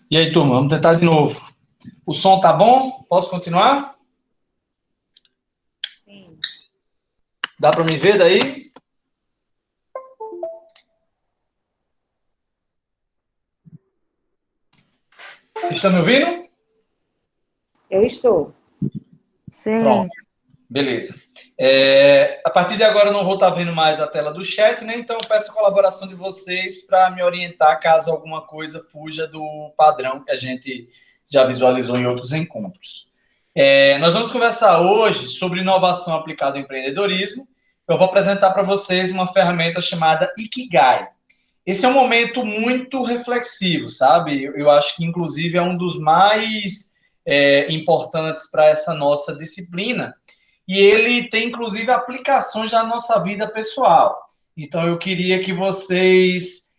E aí, turma, vamos tentar de novo. O som tá bom? Posso continuar? Sim. Dá para me ver daí? Vocês estão me ouvindo? Eu estou. Pronto, Sim, beleza. A partir de agora eu não vou estar vendo mais a tela do chat, né? Então eu peço a colaboração de vocês para me orientar caso alguma coisa fuja do padrão que a gente já visualizou em outros encontros. Nós vamos conversar hoje sobre inovação aplicada ao empreendedorismo. Eu vou apresentar para vocês uma ferramenta chamada Ikigai. Esse é um momento muito reflexivo, sabe? Eu acho que, inclusive, é um dos mais importantes para essa nossa disciplina. E ele tem, inclusive, aplicações na nossa vida pessoal. Então, eu queria que vocês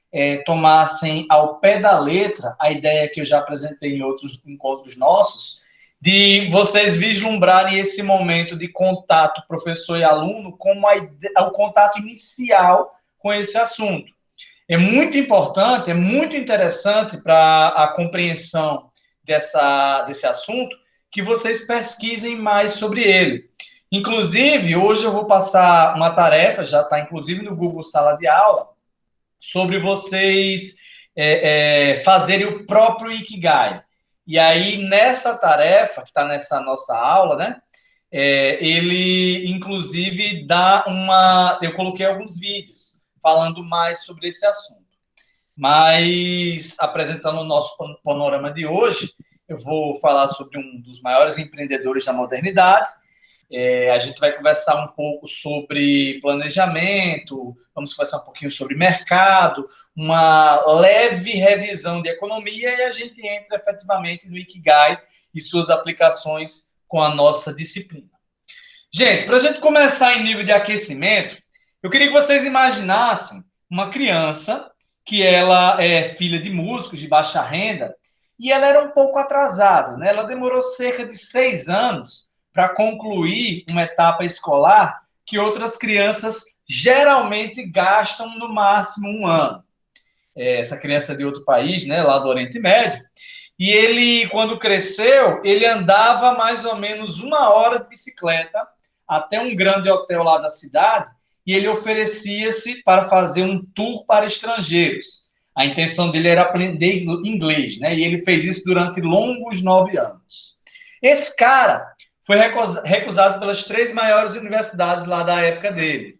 tomassem ao pé da letra a ideia que eu já apresentei em outros encontros nossos, de vocês vislumbrarem esse momento de contato professor e aluno como o contato inicial com esse assunto. É muito importante, é muito interessante para a compreensão desse assunto que vocês pesquisem mais sobre ele. Inclusive, hoje eu vou passar uma tarefa, já está inclusive no Google Sala de Aula, sobre vocês fazerem o próprio Ikigai. E aí, nessa tarefa, que está nessa nossa aula, né? Ele, inclusive, dá uma... Eu coloquei alguns vídeos falando mais sobre esse assunto. Mas, apresentando o nosso panorama de hoje, eu vou falar sobre um dos maiores empreendedores da modernidade. A gente vai conversar um pouco sobre planejamento, vamos conversar um pouquinho sobre mercado, uma leve revisão de economia e a gente entra efetivamente no Ikigai e suas aplicações com a nossa disciplina. Gente, para a gente começar em nível de aquecimento, eu queria que vocês imaginassem uma criança que ela é filha de músicos de baixa renda e ela era um pouco atrasada, né? Ela demorou cerca de 6 anos para concluir uma etapa escolar que outras crianças geralmente gastam no máximo um ano. Essa criança é de outro país, né, lá do Oriente Médio, e ele, quando cresceu, ele andava mais ou menos 1 hora de bicicleta até um grande hotel lá da cidade e ele oferecia-se para fazer um tour para estrangeiros. A intenção dele era aprender inglês, né? E ele fez isso durante longos 9 anos. Esse cara foi recusado pelas 3 maiores universidades lá da época dele.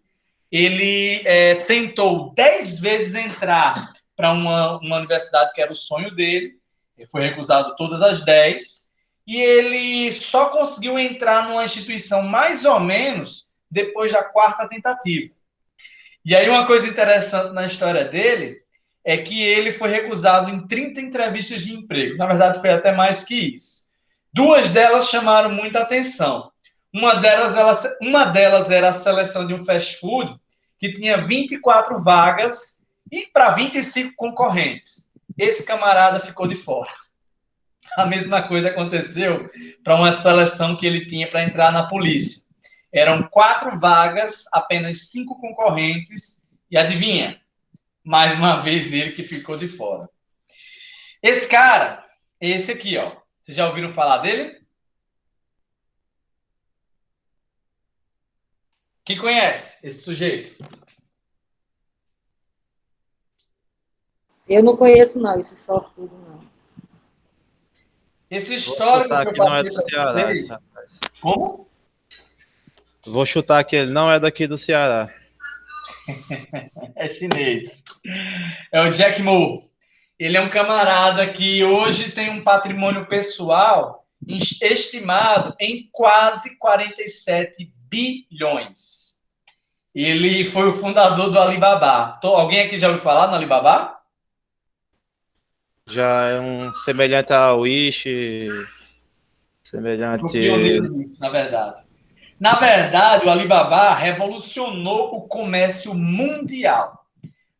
Ele tentou 10 vezes entrar para uma universidade que era o sonho dele, ele foi recusado todas as 10, e ele só conseguiu entrar numa instituição mais ou menos depois da 4ª tentativa. E aí uma coisa interessante na história dele é que ele foi recusado em 30 entrevistas de emprego. Na verdade, foi até mais que isso. 2 delas chamaram muita atenção. Uma delas era a seleção de um fast food que tinha 24 vagas e para 25 concorrentes. Esse camarada ficou de fora. A mesma coisa aconteceu para uma seleção que ele tinha para entrar na polícia. Eram 4 vagas, apenas 5 concorrentes, e adivinha? Mais uma vez ele que ficou de fora. Esse cara, esse aqui, ó. Vocês já ouviram falar dele? Quem conhece esse sujeito? Eu não conheço, não, isso só tudo, não. Esse Vou histórico chutar que eu que não é passei do para Ceará, vocês. rapaz. Como? Vou chutar que ele não é daqui do Ceará. É chinês. É o Jack Ma. Ele é um camarada que hoje tem um patrimônio pessoal estimado em quase 47 bilhões. Ele foi o fundador do Alibaba. Alguém aqui já ouviu falar no Alibaba? Já é um semelhante a Wish, O semelhante... pioneiro nisso, na verdade. Na verdade, o Alibaba revolucionou o comércio mundial.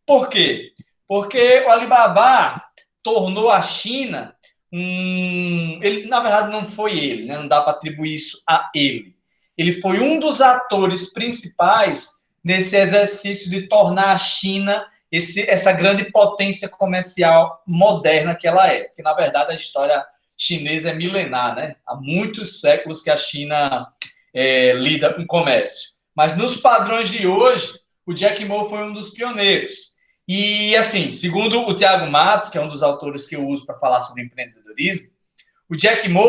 Por quê? Porque o Alibaba tornou a China ele, na verdade, não foi ele, né? Não dá para atribuir isso a ele. Ele foi um dos atores principais nesse exercício de tornar a China essa grande potência comercial moderna que ela é. Porque, na verdade, a história chinesa é milenar, né? Há muitos séculos que a China lida com comércio. Mas nos padrões de hoje, o Jack Ma foi um dos pioneiros. E, assim, segundo o Thiago Matos, que é um dos autores que eu uso para falar sobre empreendedorismo, o Jack Ma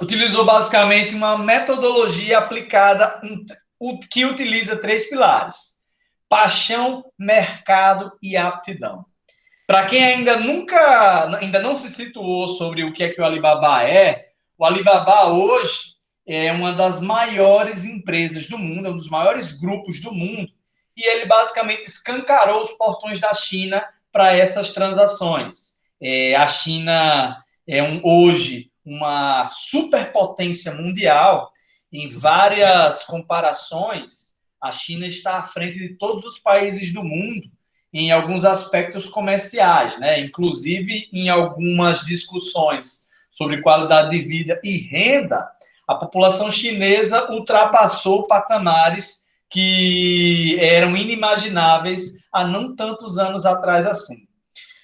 utilizou basicamente uma metodologia aplicada que utiliza 3 pilares: paixão, mercado e aptidão. Para quem ainda não se situou sobre o que é que o Alibaba o Alibaba hoje é uma das maiores empresas do mundo, é um dos maiores grupos do mundo, e ele basicamente escancarou os portões da China para essas transações. A China é hoje uma superpotência mundial. Em várias comparações, a China está à frente de todos os países do mundo em alguns aspectos comerciais, né? Inclusive em algumas discussões sobre qualidade de vida e renda, a população chinesa ultrapassou patamares que eram inimagináveis há não tantos anos atrás assim.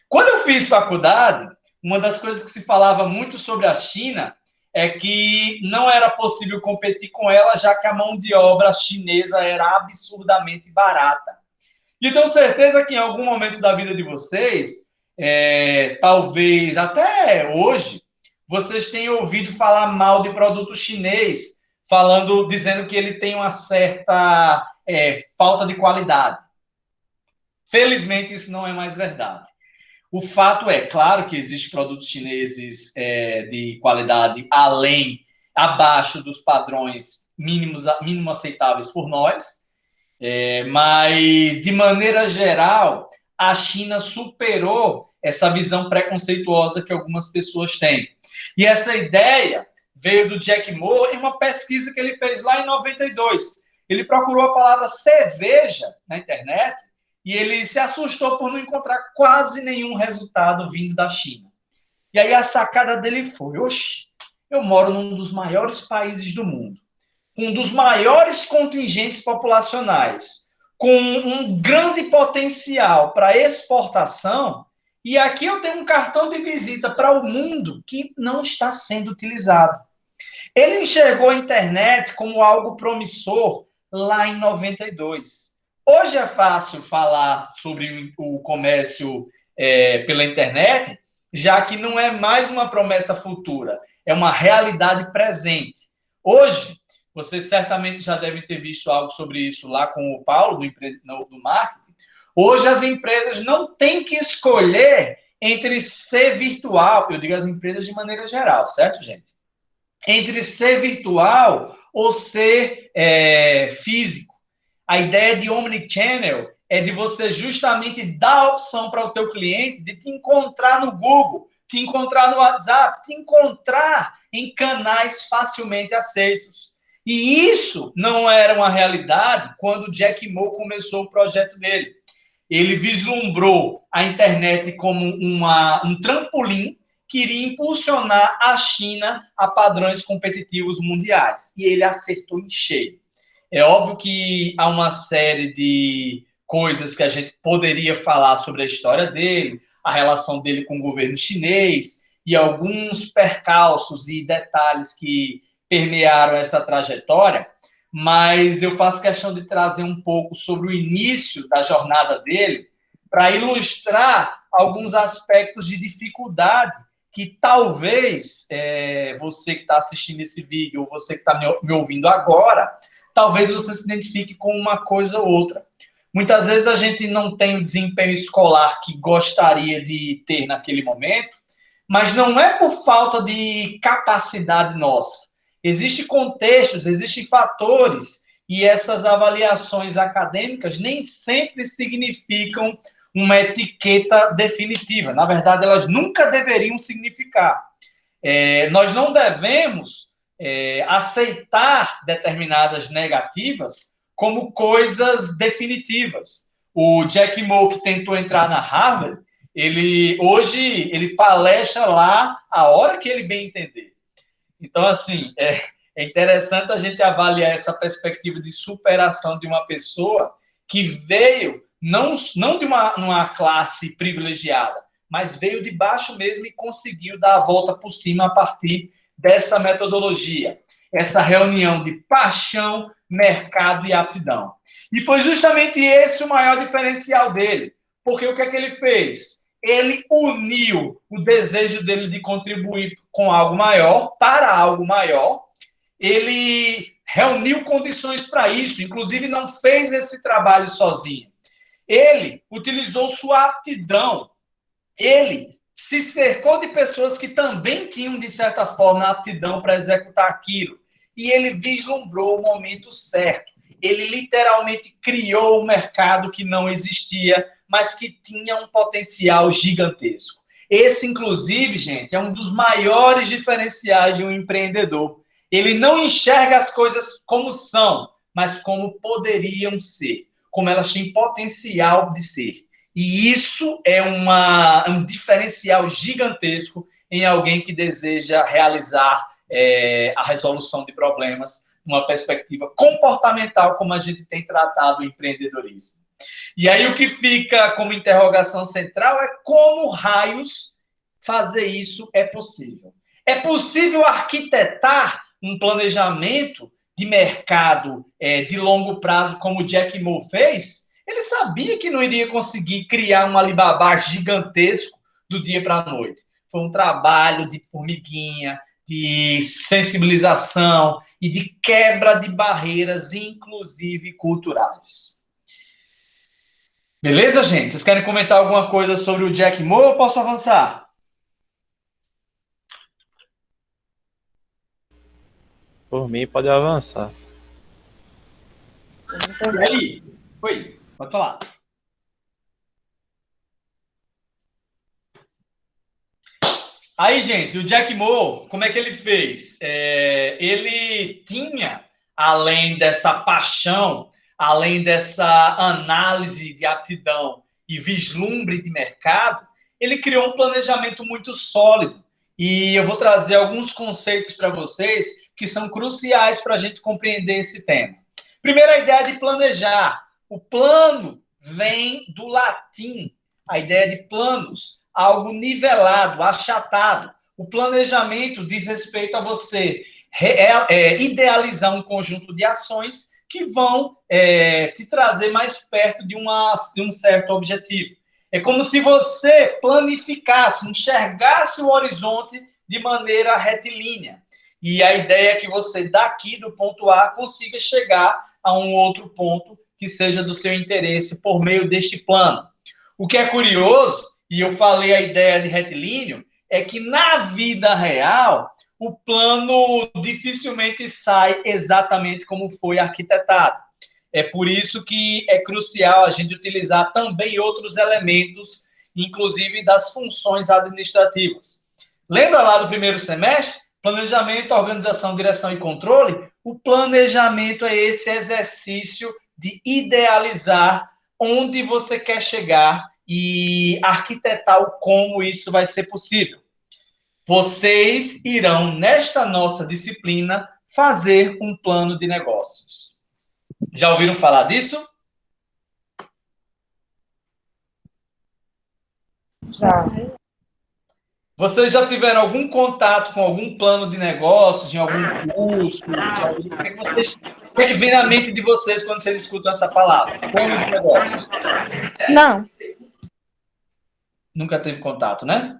Quando eu fiz faculdade, uma das coisas que se falava muito sobre a China é que não era possível competir com ela, já que a mão de obra chinesa era absurdamente barata. E eu tenho certeza que em algum momento da vida de vocês, talvez até hoje, vocês tenham ouvido falar mal de produto chinês, dizendo que ele tem uma certa falta de qualidade. Felizmente, isso não é mais verdade. O fato é, claro que existem produtos chineses de qualidade abaixo dos padrões mínimos aceitáveis por nós, mas, de maneira geral, a China superou essa visão preconceituosa que algumas pessoas têm. E essa ideia veio do Jack Ma em uma pesquisa que ele fez lá em 92. Ele procurou a palavra cerveja na internet e ele se assustou por não encontrar quase nenhum resultado vindo da China. E aí a sacada dele foi: oxe, eu moro num dos maiores países do mundo, com um dos maiores contingentes populacionais, com um grande potencial para exportação, e aqui eu tenho um cartão de visita para o mundo que não está sendo utilizado. Ele enxergou a internet como algo promissor lá em 92. Hoje é fácil falar sobre o comércio pela internet, já que não é mais uma promessa futura, é uma realidade presente. Hoje, vocês certamente já devem ter visto algo sobre isso lá com o Paulo, do marketing. Hoje, as empresas não têm que escolher entre ser virtual, eu digo as empresas de maneira geral, certo, gente? Entre ser virtual ou ser físico. A ideia de omnichannel é de você justamente dar a opção para o teu cliente de te encontrar no Google, te encontrar no WhatsApp, te encontrar em canais facilmente aceitos. E isso não era uma realidade quando o Jack Ma começou o projeto dele. Ele vislumbrou a internet como um trampolim que iria impulsionar a China a padrões competitivos mundiais. E ele acertou em cheio. É óbvio que há uma série de coisas que a gente poderia falar sobre a história dele, a relação dele com o governo chinês e alguns percalços e detalhes que permearam essa trajetória, mas eu faço questão de trazer um pouco sobre o início da jornada dele para ilustrar alguns aspectos de dificuldade que talvez você que está assistindo esse vídeo ou você que está me ouvindo agora, talvez você se identifique com uma coisa ou outra. Muitas vezes a gente não tem o desempenho escolar que gostaria de ter naquele momento, mas não é por falta de capacidade nossa. Existem contextos, existem fatores, e essas avaliações acadêmicas nem sempre significam uma etiqueta definitiva. Na verdade, elas nunca deveriam significar. Nós não devemos aceitar determinadas negativas como coisas definitivas. O Jack Ma, que tentou entrar na Harvard, hoje ele palestra lá a hora que ele bem entender. Então, assim, é interessante a gente avaliar essa perspectiva de superação de uma pessoa que veio não de uma classe privilegiada, mas veio de baixo mesmo e conseguiu dar a volta por cima a partir dessa metodologia, essa reunião de paixão, mercado e aptidão. E foi justamente esse o maior diferencial dele, porque o que é que ele fez? Ele uniu o desejo dele de contribuir com algo maior, para algo maior, ele reuniu condições para isso, inclusive não fez esse trabalho sozinho. Ele utilizou sua aptidão, ele se cercou de pessoas que também tinham, de certa forma, aptidão para executar aquilo. E ele vislumbrou o momento certo. Ele literalmente criou um mercado que não existia, mas que tinha um potencial gigantesco. Esse, inclusive, gente, é um dos maiores diferenciais de um empreendedor. Ele não enxerga as coisas como são, mas como poderiam ser, como elas têm potencial de ser. E isso é um diferencial gigantesco em alguém que deseja realizar a resolução de problemas numa perspectiva comportamental, como a gente tem tratado o empreendedorismo. E aí o que fica como interrogação central é como raios fazer isso é possível. É possível arquitetar um planejamento de mercado de longo prazo, como o Jack Ma fez? Ele sabia que não iria conseguir criar um Alibaba gigantesco do dia para a noite. Foi um trabalho de formiguinha, de sensibilização e de quebra de barreiras, inclusive culturais. Beleza, gente? Vocês querem comentar alguma coisa sobre o Jack Ma ou eu posso avançar? Por mim, pode avançar. E aí? Oi, pode falar. Aí, gente, o Jack Ma, como é que ele fez? Ele tinha, além dessa paixão, além dessa análise de aptidão e vislumbre de mercado, ele criou um planejamento muito sólido. E eu vou trazer alguns conceitos para vocês que são cruciais para a gente compreender esse tema. Primeiro, a ideia de planejar. O plano vem do latim, a ideia de planos, algo nivelado, achatado. O planejamento diz respeito a você idealizar um conjunto de ações que vão te trazer mais perto de um certo objetivo. É como se você planificasse, enxergasse o horizonte de maneira retilínea. E a ideia é que você, daqui do ponto A, consiga chegar a um outro ponto que seja do seu interesse por meio deste plano. O que é curioso, e eu falei a ideia de retilíneo, é que na vida real, o plano dificilmente sai exatamente como foi arquitetado. É por isso que é crucial a gente utilizar também outros elementos, inclusive das funções administrativas. Lembra lá do primeiro semestre? Planejamento, organização, direção e controle? O planejamento é esse exercício de idealizar onde você quer chegar e arquitetar o como isso vai ser possível. Vocês irão, nesta nossa disciplina, fazer um plano de negócios. Já ouviram falar disso? Já. Vocês já tiveram algum contato com algum plano de negócios, em algum curso? O que é que vem na mente de vocês quando vocês escutam essa palavra? Plano de negócios. Não. Nunca teve contato, né?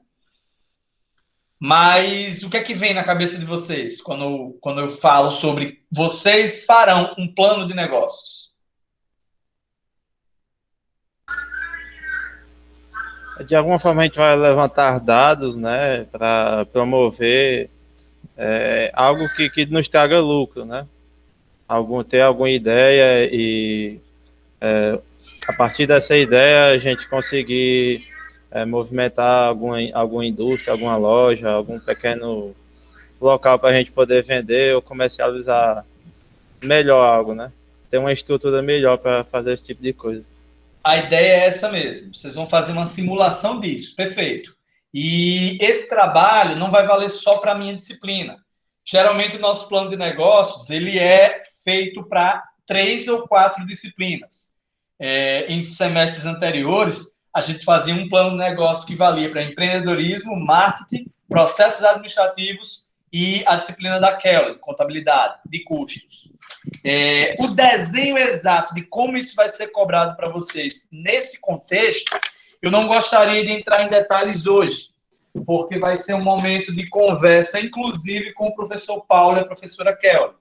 Mas o que é que vem na cabeça de vocês quando eu falo sobre vocês farão um plano de negócios? De alguma forma a gente vai levantar dados, né, para promover algo que nos traga lucro, né? Ter alguma ideia e a partir dessa ideia a gente conseguir movimentar alguma indústria, alguma loja, algum pequeno local para a gente poder vender ou comercializar melhor algo, né? Ter uma estrutura melhor para fazer esse tipo de coisa. A ideia é essa mesmo. Vocês vão fazer uma simulação disso. Perfeito. E esse trabalho não vai valer só para a minha disciplina. Geralmente, o nosso plano de negócios ele é feito para 3 ou 4 disciplinas. em semestres anteriores, a gente fazia um plano de negócio que valia para empreendedorismo, marketing, processos administrativos e a disciplina da Kelly, contabilidade de custos. O desenho exato de como isso vai ser cobrado para vocês nesse contexto, eu não gostaria de entrar em detalhes hoje, porque vai ser um momento de conversa, inclusive com o professor Paulo e a professora Kelly.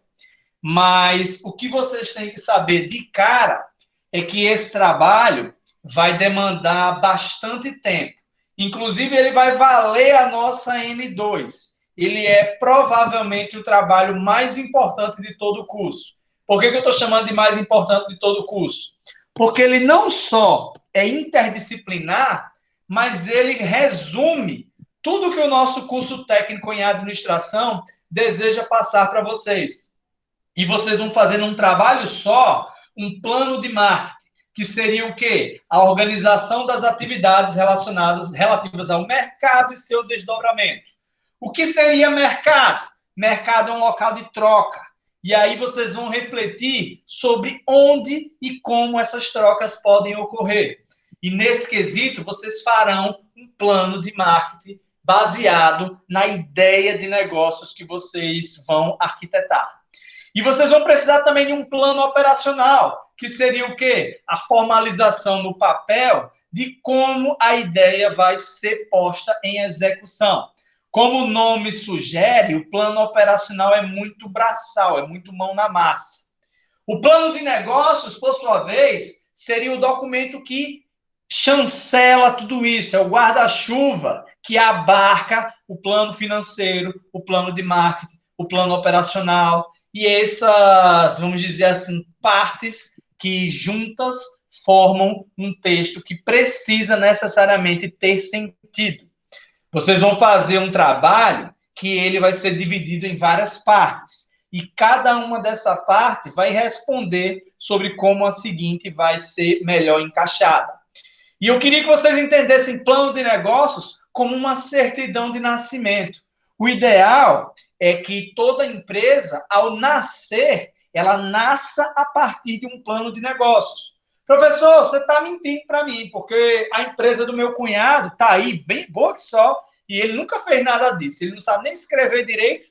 Mas o que vocês têm que saber de cara é que esse trabalho vai demandar bastante tempo. Inclusive, ele vai valer a nossa N2. Ele é provavelmente o trabalho mais importante de todo o curso. Por que eu estou chamando de mais importante de todo o curso? Porque ele não só é interdisciplinar, mas ele resume tudo que o nosso curso técnico em administração deseja passar para vocês. E vocês vão fazer num trabalho só um plano de marketing, que seria o quê? A organização das atividades relativas ao mercado e seu desdobramento. O que seria mercado? Mercado é um local de troca. E aí vocês vão refletir sobre onde e como essas trocas podem ocorrer. E nesse quesito, vocês farão um plano de marketing baseado na ideia de negócios que vocês vão arquitetar. E vocês vão precisar também de um plano operacional, que seria o quê? A formalização no papel de como a ideia vai ser posta em execução. Como o nome sugere, o plano operacional é muito braçal, é muito mão na massa. O plano de negócios, por sua vez, seria o documento que chancela tudo isso, é o guarda-chuva que abarca o plano financeiro, o plano de marketing, o plano operacional e essas, vamos dizer assim, partes que juntas formam um texto que precisa necessariamente ter sentido. Vocês vão fazer um trabalho que ele vai ser dividido em várias partes. E cada uma dessa parte vai responder sobre como a seguinte vai ser melhor encaixada. E eu queria que vocês entendessem plano de negócios como uma certidão de nascimento. O ideal é que toda empresa, ao nascer, ela nasça a partir de um plano de negócios. Professor, você está mentindo para mim, porque a empresa do meu cunhado está aí, bem boa que só, e ele nunca fez nada disso. Ele não sabe nem escrever direito.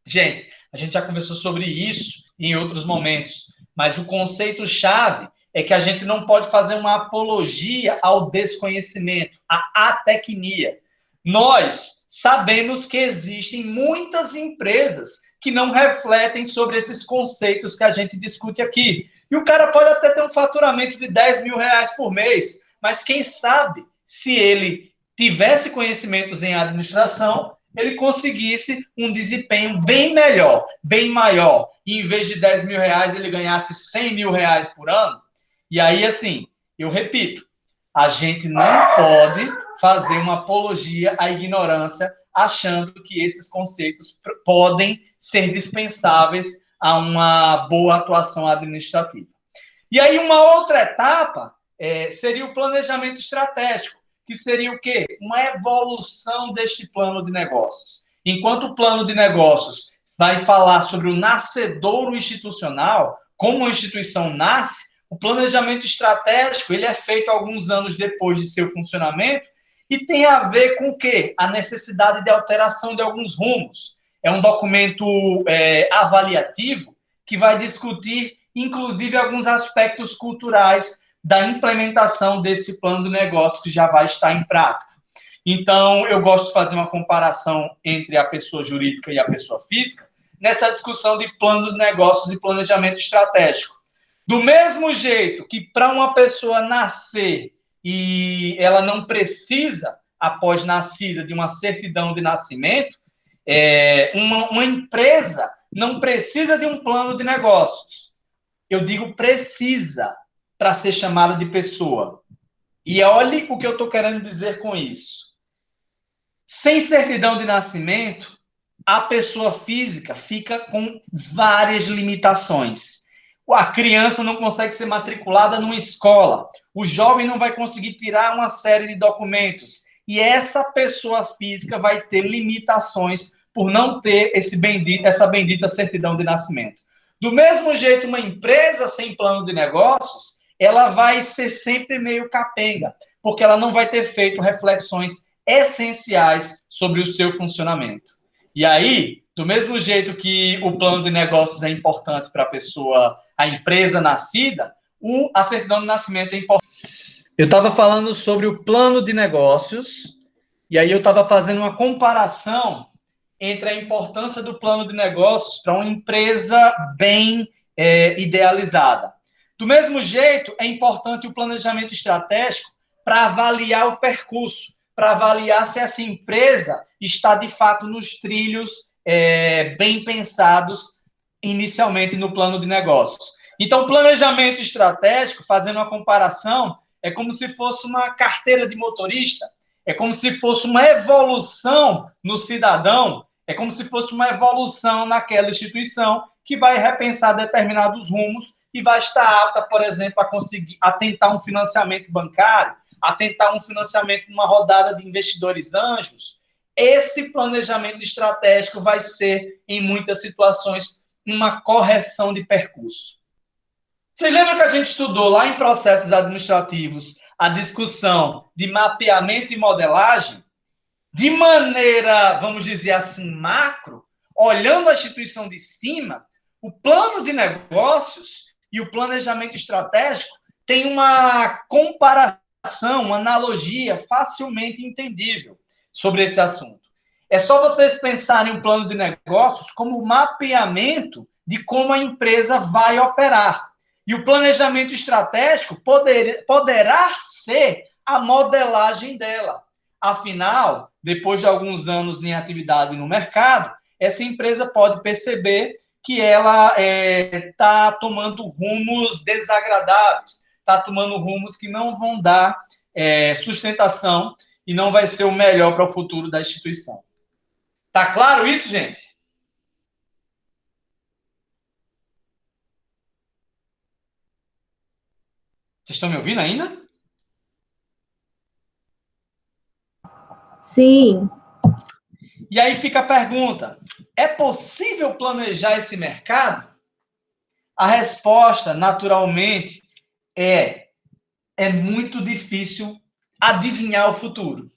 Gente, a gente já conversou sobre isso em outros momentos, mas o conceito-chave é que a gente não pode fazer uma apologia ao desconhecimento, à atecnia. Nós sabemos que existem muitas empresas que não refletem sobre esses conceitos que a gente discute aqui. E o cara pode até ter um faturamento de 10 mil reais por mês, mas quem sabe, se ele tivesse conhecimentos em administração, ele conseguisse um desempenho bem melhor, bem maior. E em vez de 10 mil reais, ele ganhasse 100 mil reais por ano. E aí, assim, eu repito, a gente não pode fazer uma apologia à ignorância achando que esses conceitos podem ser dispensáveis a uma boa atuação administrativa. E aí, uma outra etapa seria o planejamento estratégico, que seria o quê? Uma evolução deste plano de negócios. Enquanto o plano de negócios vai falar sobre o nascedouro institucional, como a instituição nasce, o planejamento estratégico ele é feito alguns anos depois de seu funcionamento e tem a ver com o quê? A necessidade de alteração de alguns rumos. É um documento avaliativo que vai discutir, inclusive, alguns aspectos culturais da implementação desse plano de negócio que já vai estar em prática. Então, eu gosto de fazer uma comparação entre a pessoa jurídica e a pessoa física nessa discussão de plano de negócios e planejamento estratégico. Do mesmo jeito que para uma pessoa nascer e ela não precisa, após nascida, de uma certidão de nascimento, uma empresa não precisa de um plano de negócios. Eu digo precisa para ser chamada de pessoa. E olhe o que eu estou querendo dizer com isso. Sem certidão de nascimento, a pessoa física fica com várias limitações. A criança não consegue ser matriculada numa escola. O jovem não vai conseguir tirar uma série de documentos. E essa pessoa física vai ter limitações por não ter essa bendita certidão de nascimento. Do mesmo jeito, uma empresa sem plano de negócios, ela vai ser sempre meio capenga, porque ela não vai ter feito reflexões essenciais sobre o seu funcionamento. E aí, do mesmo jeito que o plano de negócios é importante para a pessoa, a empresa nascida, a certidão de nascimento é importante. Eu estava falando sobre o plano de negócios, e aí eu estava fazendo uma comparação entre a importância do plano de negócios para uma empresa bem idealizada. Do mesmo jeito, é importante o planejamento estratégico para avaliar o percurso, para avaliar se essa empresa está, de fato, nos trilhos bem pensados inicialmente no plano de negócios. Então, planejamento estratégico, fazendo uma comparação, é como se fosse uma carteira de motorista, é como se fosse uma evolução no cidadão, é como se fosse uma evolução naquela instituição que vai repensar determinados rumos e vai estar apta, por exemplo, a conseguir tentar um financiamento bancário, a tentar um financiamento numa rodada de investidores anjos. Esse planejamento estratégico vai ser, em muitas situações, uma correção de percurso. Vocês lembram que a gente estudou lá em processos administrativos a discussão de mapeamento e modelagem? De maneira, vamos dizer assim, macro, olhando a instituição de cima, o plano de negócios e o planejamento estratégico têm uma comparação, uma analogia facilmente entendível sobre esse assunto. É só vocês pensarem o plano de negócios como o mapeamento de como a empresa vai operar. E o planejamento estratégico poderá ser a modelagem dela. Afinal, depois de alguns anos em atividade no mercado, essa empresa pode perceber que ela está tomando rumos desagradáveis, está tomando rumos que não vão dar sustentação e não vai ser o melhor para o futuro da instituição. Tá claro isso, gente? Vocês estão me ouvindo ainda? Sim. E aí fica a pergunta: é possível planejar esse mercado? A resposta, naturalmente, é muito difícil adivinhar o futuro.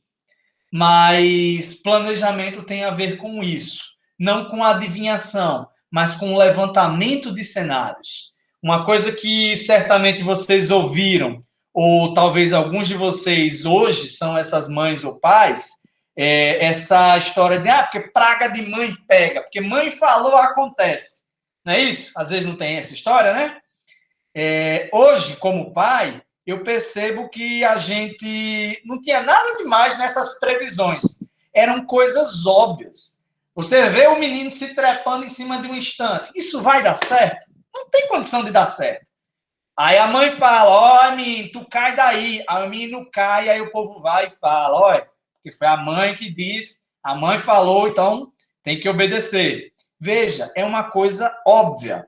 Mas planejamento tem a ver com isso. Não com adivinhação, mas com o levantamento de cenários. Uma coisa que certamente vocês ouviram, ou talvez alguns de vocês hoje são essas mães ou pais, essa história de, porque praga de mãe pega, porque mãe falou, acontece. Não é isso? Às vezes não tem essa história, né? Hoje, como pai, eu percebo que a gente não tinha nada demais nessas previsões. Eram coisas óbvias. Você vê o menino se trepando em cima de um estante. Isso vai dar certo? Não tem condição de dar certo. Aí a mãe fala, menino, tu cai daí. Aí o menino cai, aí o povo vai e fala, olha, que foi a mãe que disse, a mãe falou, então tem que obedecer. Veja, é uma coisa óbvia.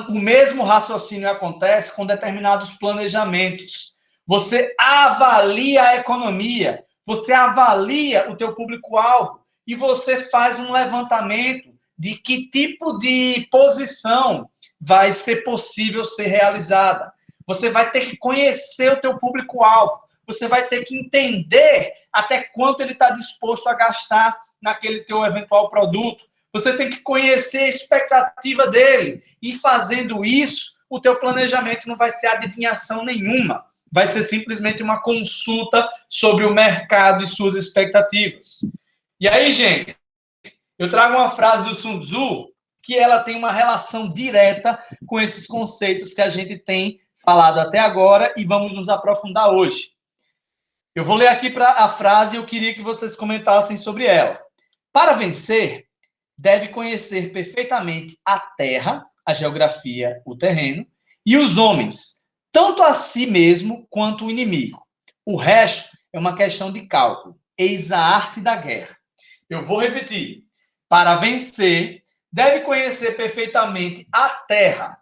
O mesmo raciocínio acontece com determinados planejamentos. Você avalia a economia, você avalia o teu público-alvo e você faz um levantamento de que tipo de posição vai ser possível ser realizada. Você vai ter que conhecer o teu público-alvo, você vai ter que entender até quanto ele está disposto a gastar naquele teu eventual produto. Você tem que conhecer a expectativa dele. E fazendo isso, o teu planejamento não vai ser adivinhação nenhuma. Vai ser simplesmente uma consulta sobre o mercado e suas expectativas. E aí, gente, eu trago uma frase do Sun Tzu que ela tem uma relação direta com esses conceitos que a gente tem falado até agora e vamos nos aprofundar hoje. Eu vou ler aqui a frase e eu queria que vocês comentassem sobre ela. Para vencer, deve conhecer perfeitamente a terra, a geografia, o terreno, e os homens, tanto a si mesmo quanto o inimigo. O resto é uma questão de cálculo. Eis a arte da guerra. Eu vou repetir. Para vencer, deve conhecer perfeitamente a terra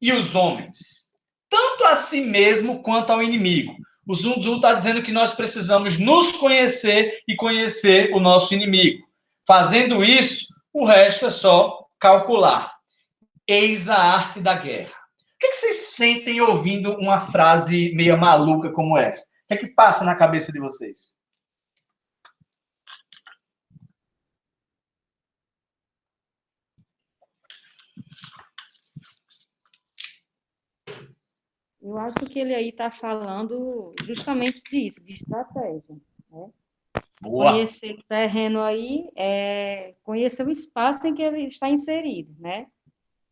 e os homens, tanto a si mesmo quanto ao inimigo. O Sun Tzu está dizendo que nós precisamos nos conhecer e conhecer o nosso inimigo. Fazendo isso, o resto é só calcular. Eis a arte da guerra. que vocês sentem ouvindo uma frase meio maluca como essa? O que é que passa na cabeça de vocês? Eu acho que ele aí está falando justamente disso, de estratégia, né? Boa. Conhecer o terreno aí é conhecer o espaço em que ele está inserido, né?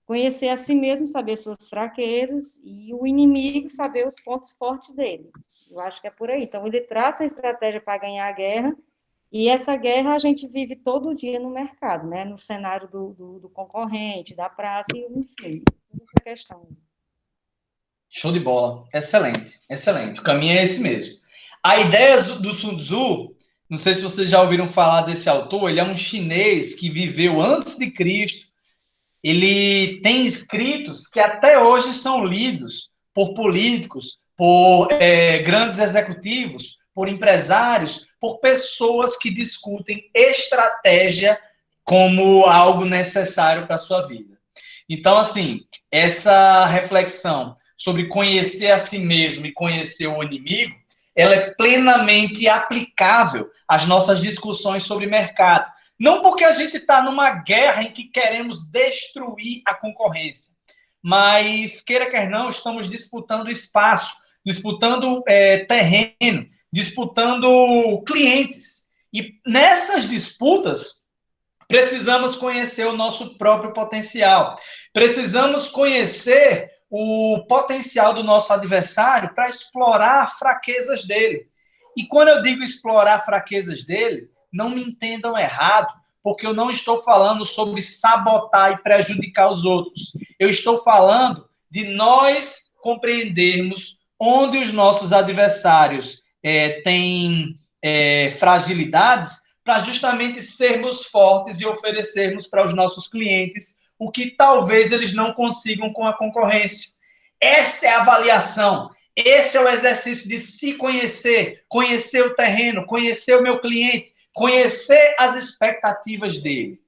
Conhecer a si mesmo, saber suas fraquezas e o inimigo saber os pontos fortes dele. Eu acho que é por aí. Então, ele traça a estratégia para ganhar a guerra e essa guerra a gente vive todo dia no mercado, né? No cenário do concorrente, da praça, enfim, toda essa questão. Show de bola. Excelente, excelente. O caminho é esse mesmo. A ideia do Sun Tzu, não sei se vocês já ouviram falar desse autor, ele é um chinês que viveu antes de Cristo. Ele tem escritos que até hoje são lidos por políticos, por grandes executivos, por empresários, por pessoas que discutem estratégia como algo necessário para a sua vida. Então, assim, essa reflexão sobre conhecer a si mesmo e conhecer o inimigo, ela é plenamente aplicável às nossas discussões sobre mercado. Não porque a gente está numa guerra em que queremos destruir a concorrência, mas, queira quer não, estamos disputando espaço, disputando terreno, disputando clientes. E nessas disputas, precisamos conhecer o nosso próprio potencial. Precisamos conhecer o potencial do nosso adversário para explorar fraquezas dele. E quando eu digo explorar fraquezas dele, não me entendam errado, porque eu não estou falando sobre sabotar e prejudicar os outros. Eu estou falando de nós compreendermos onde os nossos adversários têm fragilidades, para justamente sermos fortes e oferecermos para os nossos clientes o que talvez eles não consigam com a concorrência. Essa é a avaliação. Esse é o exercício de se conhecer, conhecer o terreno, conhecer o meu cliente, conhecer as expectativas dele.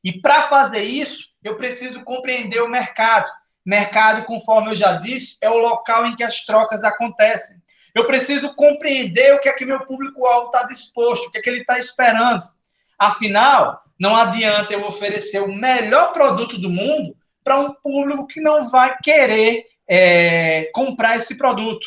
E para fazer isso, eu preciso compreender o mercado. Mercado, conforme eu já disse, é o local em que as trocas acontecem. Eu preciso compreender o que é que meu público-alvo está disposto, o que é que ele está esperando. Afinal, não adianta eu oferecer o melhor produto do mundo para um público que não vai querer comprar esse produto.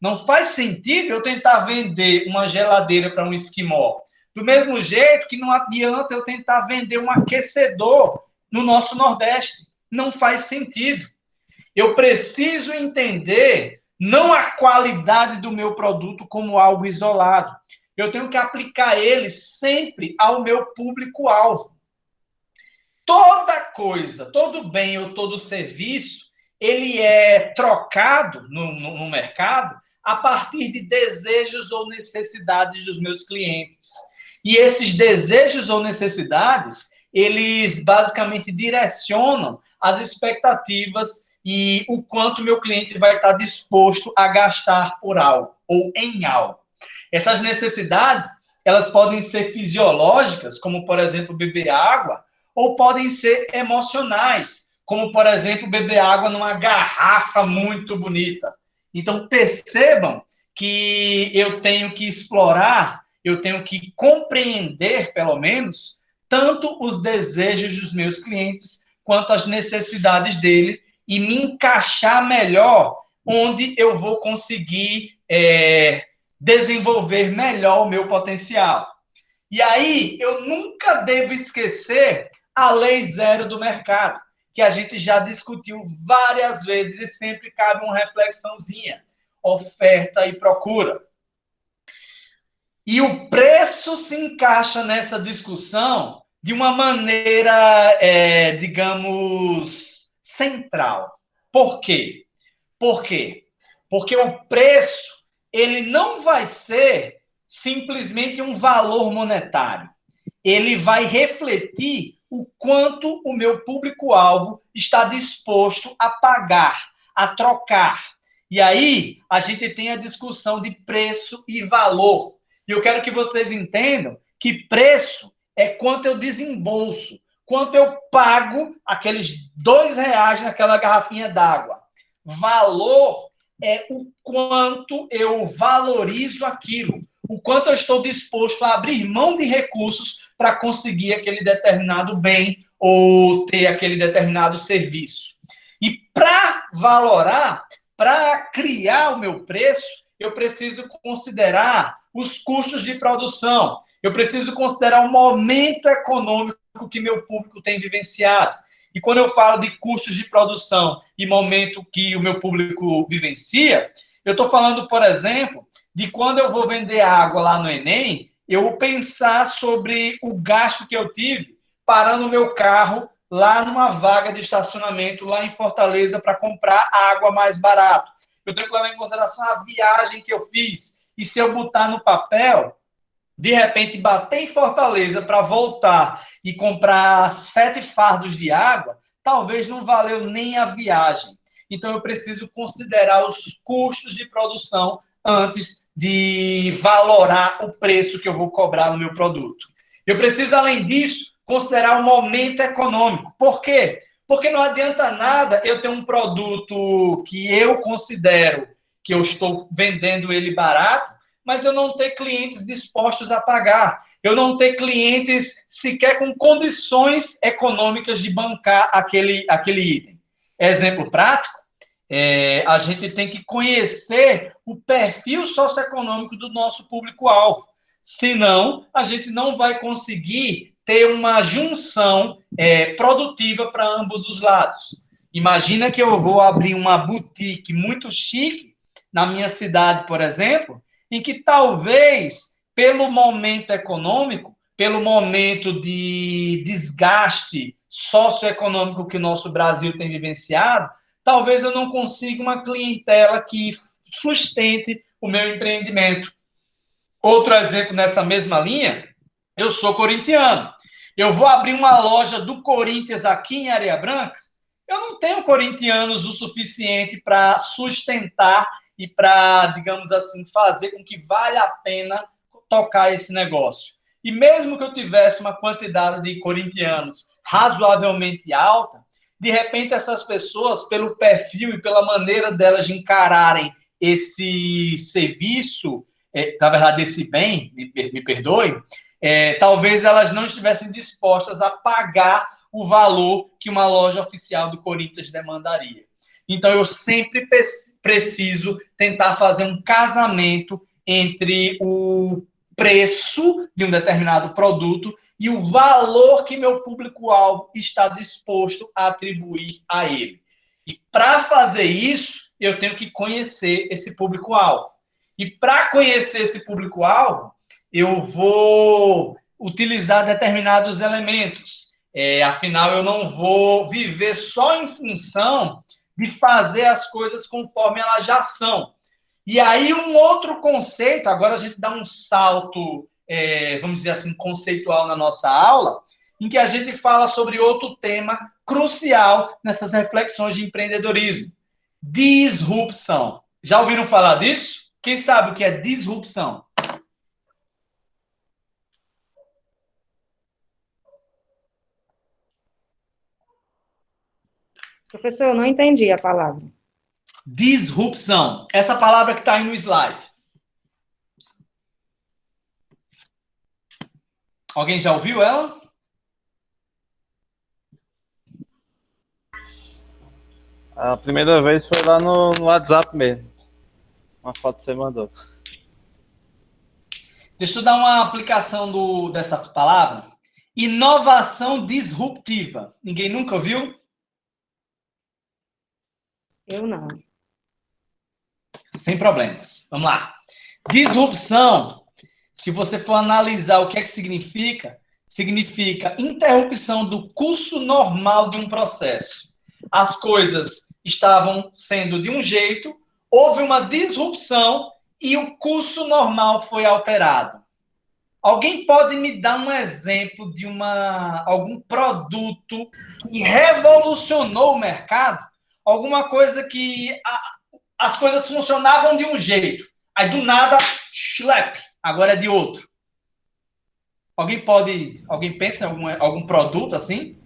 Não faz sentido eu tentar vender uma geladeira para um esquimó. Do mesmo jeito que não adianta eu tentar vender um aquecedor no nosso Nordeste. Não faz sentido. Eu preciso entender não a qualidade do meu produto como algo isolado. Eu tenho que aplicar ele sempre ao meu público-alvo. Toda coisa, todo bem ou todo serviço, ele é trocado no mercado a partir de desejos ou necessidades dos meus clientes. E esses desejos ou necessidades, eles basicamente direcionam as expectativas e o quanto meu cliente vai estar disposto a gastar por algo ou em algo. Essas necessidades, elas podem ser fisiológicas, como, por exemplo, beber água, ou podem ser emocionais, como, por exemplo, beber água numa garrafa muito bonita. Então, percebam que eu tenho que explorar, eu tenho que compreender, pelo menos, tanto os desejos dos meus clientes, quanto as necessidades dele, e me encaixar melhor onde eu vou conseguir desenvolver melhor o meu potencial. E aí, eu nunca devo esquecer a lei zero do mercado, que a gente já discutiu várias vezes e sempre cabe uma reflexãozinha. Oferta e procura. E o preço se encaixa nessa discussão de uma maneira, digamos, central. Por quê? Por quê? Porque o preço, ele não vai ser simplesmente um valor monetário. Ele vai refletir o quanto o meu público-alvo está disposto a pagar, a trocar. E aí, a gente tem a discussão de preço e valor. E eu quero que vocês entendam que preço é quanto eu desembolso, quanto eu pago aqueles R$ 2 naquela garrafinha d'água. Valor é o quanto eu valorizo aquilo, o quanto eu estou disposto a abrir mão de recursos para conseguir aquele determinado bem ou ter aquele determinado serviço. E para valorar, para criar o meu preço, eu preciso considerar os custos de produção, eu preciso considerar o momento econômico que meu público tem vivenciado. E quando eu falo de custos de produção e momento que o meu público vivencia, eu estou falando, por exemplo, de quando eu vou vender água lá no Enem, eu pensar sobre o gasto que eu tive parando o meu carro lá numa vaga de estacionamento lá em Fortaleza para comprar água mais barato. Eu tenho que levar em consideração a viagem que eu fiz. E se eu botar no papel, de repente bater em Fortaleza para voltar e comprar 7 fardos de água, talvez não valeu nem a viagem. Então eu preciso considerar os custos de produção antes de valorar o preço que eu vou cobrar no meu produto. Eu preciso, além disso, considerar o momento econômico. Por quê? Porque não adianta nada eu ter um produto que eu considero que eu estou vendendo ele barato, mas eu não ter clientes dispostos a pagar. Eu não ter clientes sequer com condições econômicas de bancar aquele item. Exemplo prático, a gente tem que conhecer o perfil socioeconômico do nosso público-alvo. Senão, a gente não vai conseguir ter uma junção produtiva para ambos os lados. Imagina que eu vou abrir uma boutique muito chique na minha cidade, por exemplo, em que talvez, pelo momento econômico, pelo momento de desgaste socioeconômico que o nosso Brasil tem vivenciado, talvez eu não consiga uma clientela que sustente o meu empreendimento. Outro exemplo nessa mesma linha, eu sou corintiano. Eu vou abrir uma loja do Corinthians aqui em Areia Branca, eu não tenho corintianos o suficiente para sustentar e para, digamos assim, fazer com que valha a pena tocar esse negócio. E mesmo que eu tivesse uma quantidade de corintianos razoavelmente alta, de repente essas pessoas, pelo perfil e pela maneira delas de encararem esse serviço, na verdade, esse bem, me perdoe, talvez elas não estivessem dispostas a pagar o valor que uma loja oficial do Corinthians demandaria. Então, eu sempre preciso tentar fazer um casamento entre o preço de um determinado produto e o valor que meu público-alvo está disposto a atribuir a ele. E para fazer isso, eu tenho que conhecer esse público-alvo. E para conhecer esse público-alvo, eu vou utilizar determinados elementos. Afinal, eu não vou viver só em função de fazer as coisas conforme elas já são. E aí, um outro conceito, agora a gente dá um salto, vamos dizer assim, conceitual na nossa aula, em que a gente fala sobre outro tema crucial nessas reflexões de empreendedorismo: disrupção. Já ouviram falar disso? Quem sabe o que é disrupção? Professor, eu não entendi a palavra. Disrupção. Essa palavra que está aí no slide. Alguém já ouviu ela? A primeira vez foi lá no WhatsApp mesmo. Uma foto que você mandou. Deixa eu dar uma aplicação dessa palavra. Inovação disruptiva. Ninguém nunca ouviu? Eu não. Sem problemas. Vamos lá. Disrupção, se você for analisar o que é que significa interrupção do curso normal de um processo. As coisas estavam sendo de um jeito, houve uma disrupção e o curso normal foi alterado. Alguém pode me dar um exemplo de algum produto que revolucionou o mercado? Alguma coisa que as coisas funcionavam de um jeito, aí do nada, schlep, agora é de outro. Alguém pensa em algum produto assim?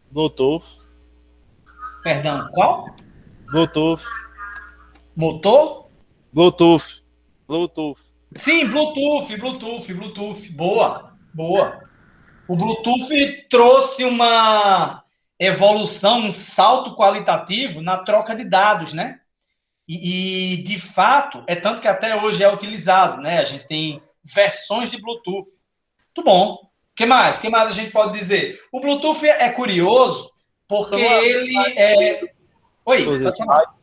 Doutor. Perdão, qual? Bluetooth. Motor? Bluetooth. Bluetooth. Sim, Bluetooth. Boa, boa. O Bluetooth trouxe uma evolução, um salto qualitativo na troca de dados, né? De fato, é tanto que até hoje é utilizado, né? A gente tem versões de Bluetooth. Muito bom. O que mais? O que mais a gente pode dizer? O Bluetooth é curioso porque ele é... Oi, pode falar.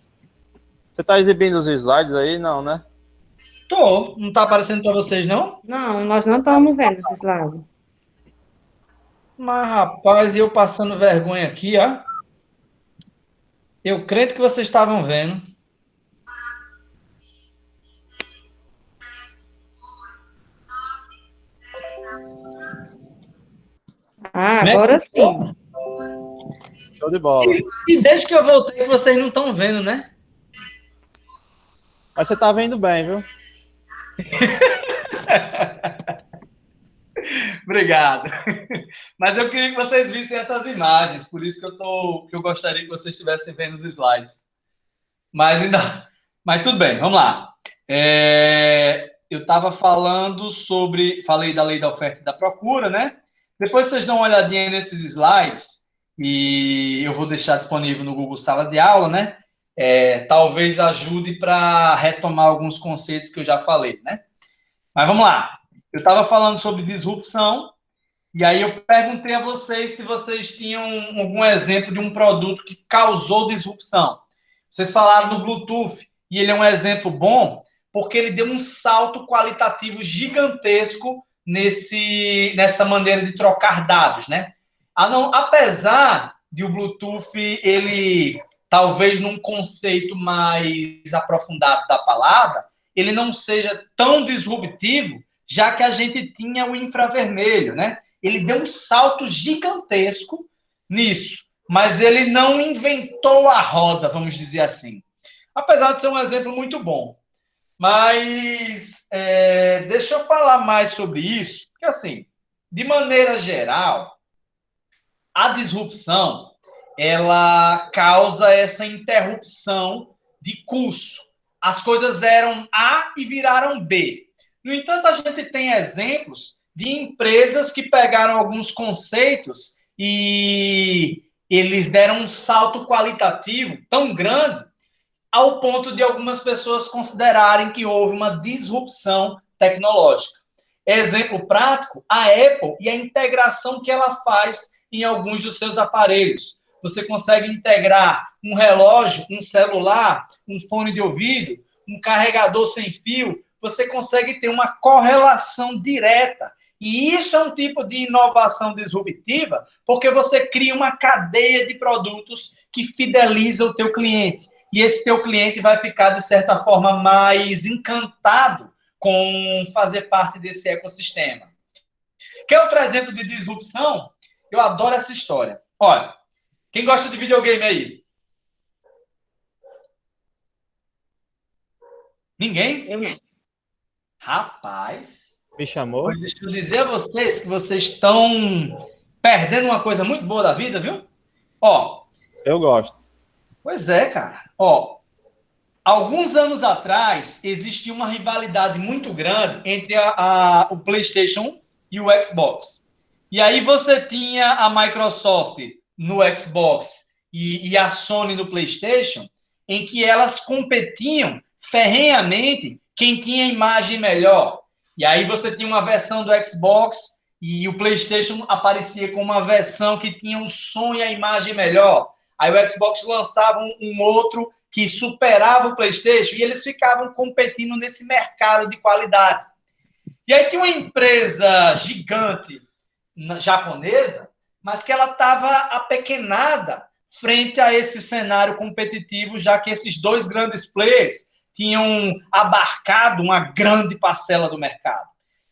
Você está exibindo os slides aí? Não, né? Tô. Não está aparecendo para vocês, não? Não, nós não estamos vendo esse slide. Mas, rapaz, eu passando vergonha aqui, ó. Eu creio que vocês estavam vendo. Ah, agora sim. Show de bola. E desde que eu voltei, vocês não estão vendo, né? Mas você tá vendo bem, viu? Obrigado. Mas eu queria que vocês vissem essas imagens, por isso que eu gostaria que vocês estivessem vendo os slides. Mas tudo bem, vamos lá. Eu estava falei da lei da oferta e da procura, né? Depois vocês dão uma olhadinha nesses slides e eu vou deixar disponível no Google Sala de Aula, né? Talvez ajude para retomar alguns conceitos que eu já falei, né? Mas vamos lá. Eu estava falando sobre disrupção e aí eu perguntei a vocês se vocês tinham algum exemplo de um produto que causou disrupção. Vocês falaram do Bluetooth e ele é um exemplo bom porque ele deu um salto qualitativo gigantesco nessa maneira de trocar dados, né? Apesar de o Bluetooth, ele talvez num conceito mais aprofundado da palavra, ele não seja tão disruptivo, já que a gente tinha o infravermelho, né? Ele deu um salto gigantesco nisso, mas ele não inventou a roda, vamos dizer assim. Apesar de ser um exemplo muito bom. Mas deixa eu falar mais sobre isso, porque assim, de maneira geral, a disrupção ela causa essa interrupção de curso. As coisas eram A e viraram B. No entanto, a gente tem exemplos de empresas que pegaram alguns conceitos e eles deram um salto qualitativo tão grande ao ponto de algumas pessoas considerarem que houve uma disrupção tecnológica. Exemplo prático, a Apple e a integração que ela faz em alguns dos seus aparelhos. Você consegue integrar um relógio, um celular, um fone de ouvido, um carregador sem fio, você consegue ter uma correlação direta. E isso é um tipo de inovação disruptiva, porque você cria uma cadeia de produtos que fideliza o teu cliente. E esse teu cliente vai ficar, de certa forma, mais encantado com fazer parte desse ecossistema. Quer outro exemplo de disrupção? Eu adoro essa história. Olha, quem gosta de videogame aí? Ninguém? Eu não. Rapaz, Me chamou? deixa eu dizer a vocês que vocês estão perdendo uma coisa muito boa da vida, viu? Ó, Eu gosto. pois é, cara. Ó, alguns anos atrás, existia uma rivalidade muito grande entre o PlayStation e o Xbox. E aí você tinha a Microsoft no Xbox e a Sony no PlayStation, em que elas competiam ferrenhamente quem tinha imagem melhor. E aí você tinha uma versão do Xbox e o PlayStation aparecia com uma versão que tinha um som e a imagem melhor. Aí o Xbox lançava um outro que superava o PlayStation e eles ficavam competindo nesse mercado de qualidade. E aí tinha uma empresa gigante japonesa, mas que ela estava apequenada frente a esse cenário competitivo, já que esses dois grandes players tinham abarcado uma grande parcela do mercado.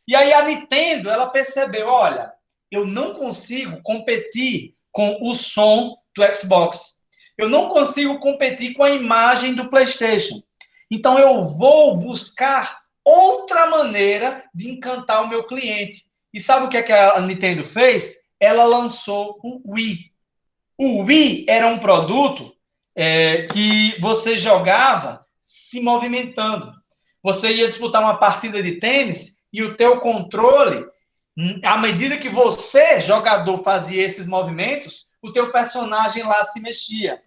E aí a Nintendo, ela percebeu, olha, eu não consigo competir com o som do Xbox. Eu não consigo competir com a imagem do PlayStation. Então eu vou buscar outra maneira de encantar o meu cliente. E sabe o que a Nintendo fez? Ela lançou o Wii. O Wii era um produto que você jogava se movimentando. Você ia disputar uma partida de tênis e o teu controle, à medida que você, jogador, fazia esses movimentos, o teu personagem lá se mexia.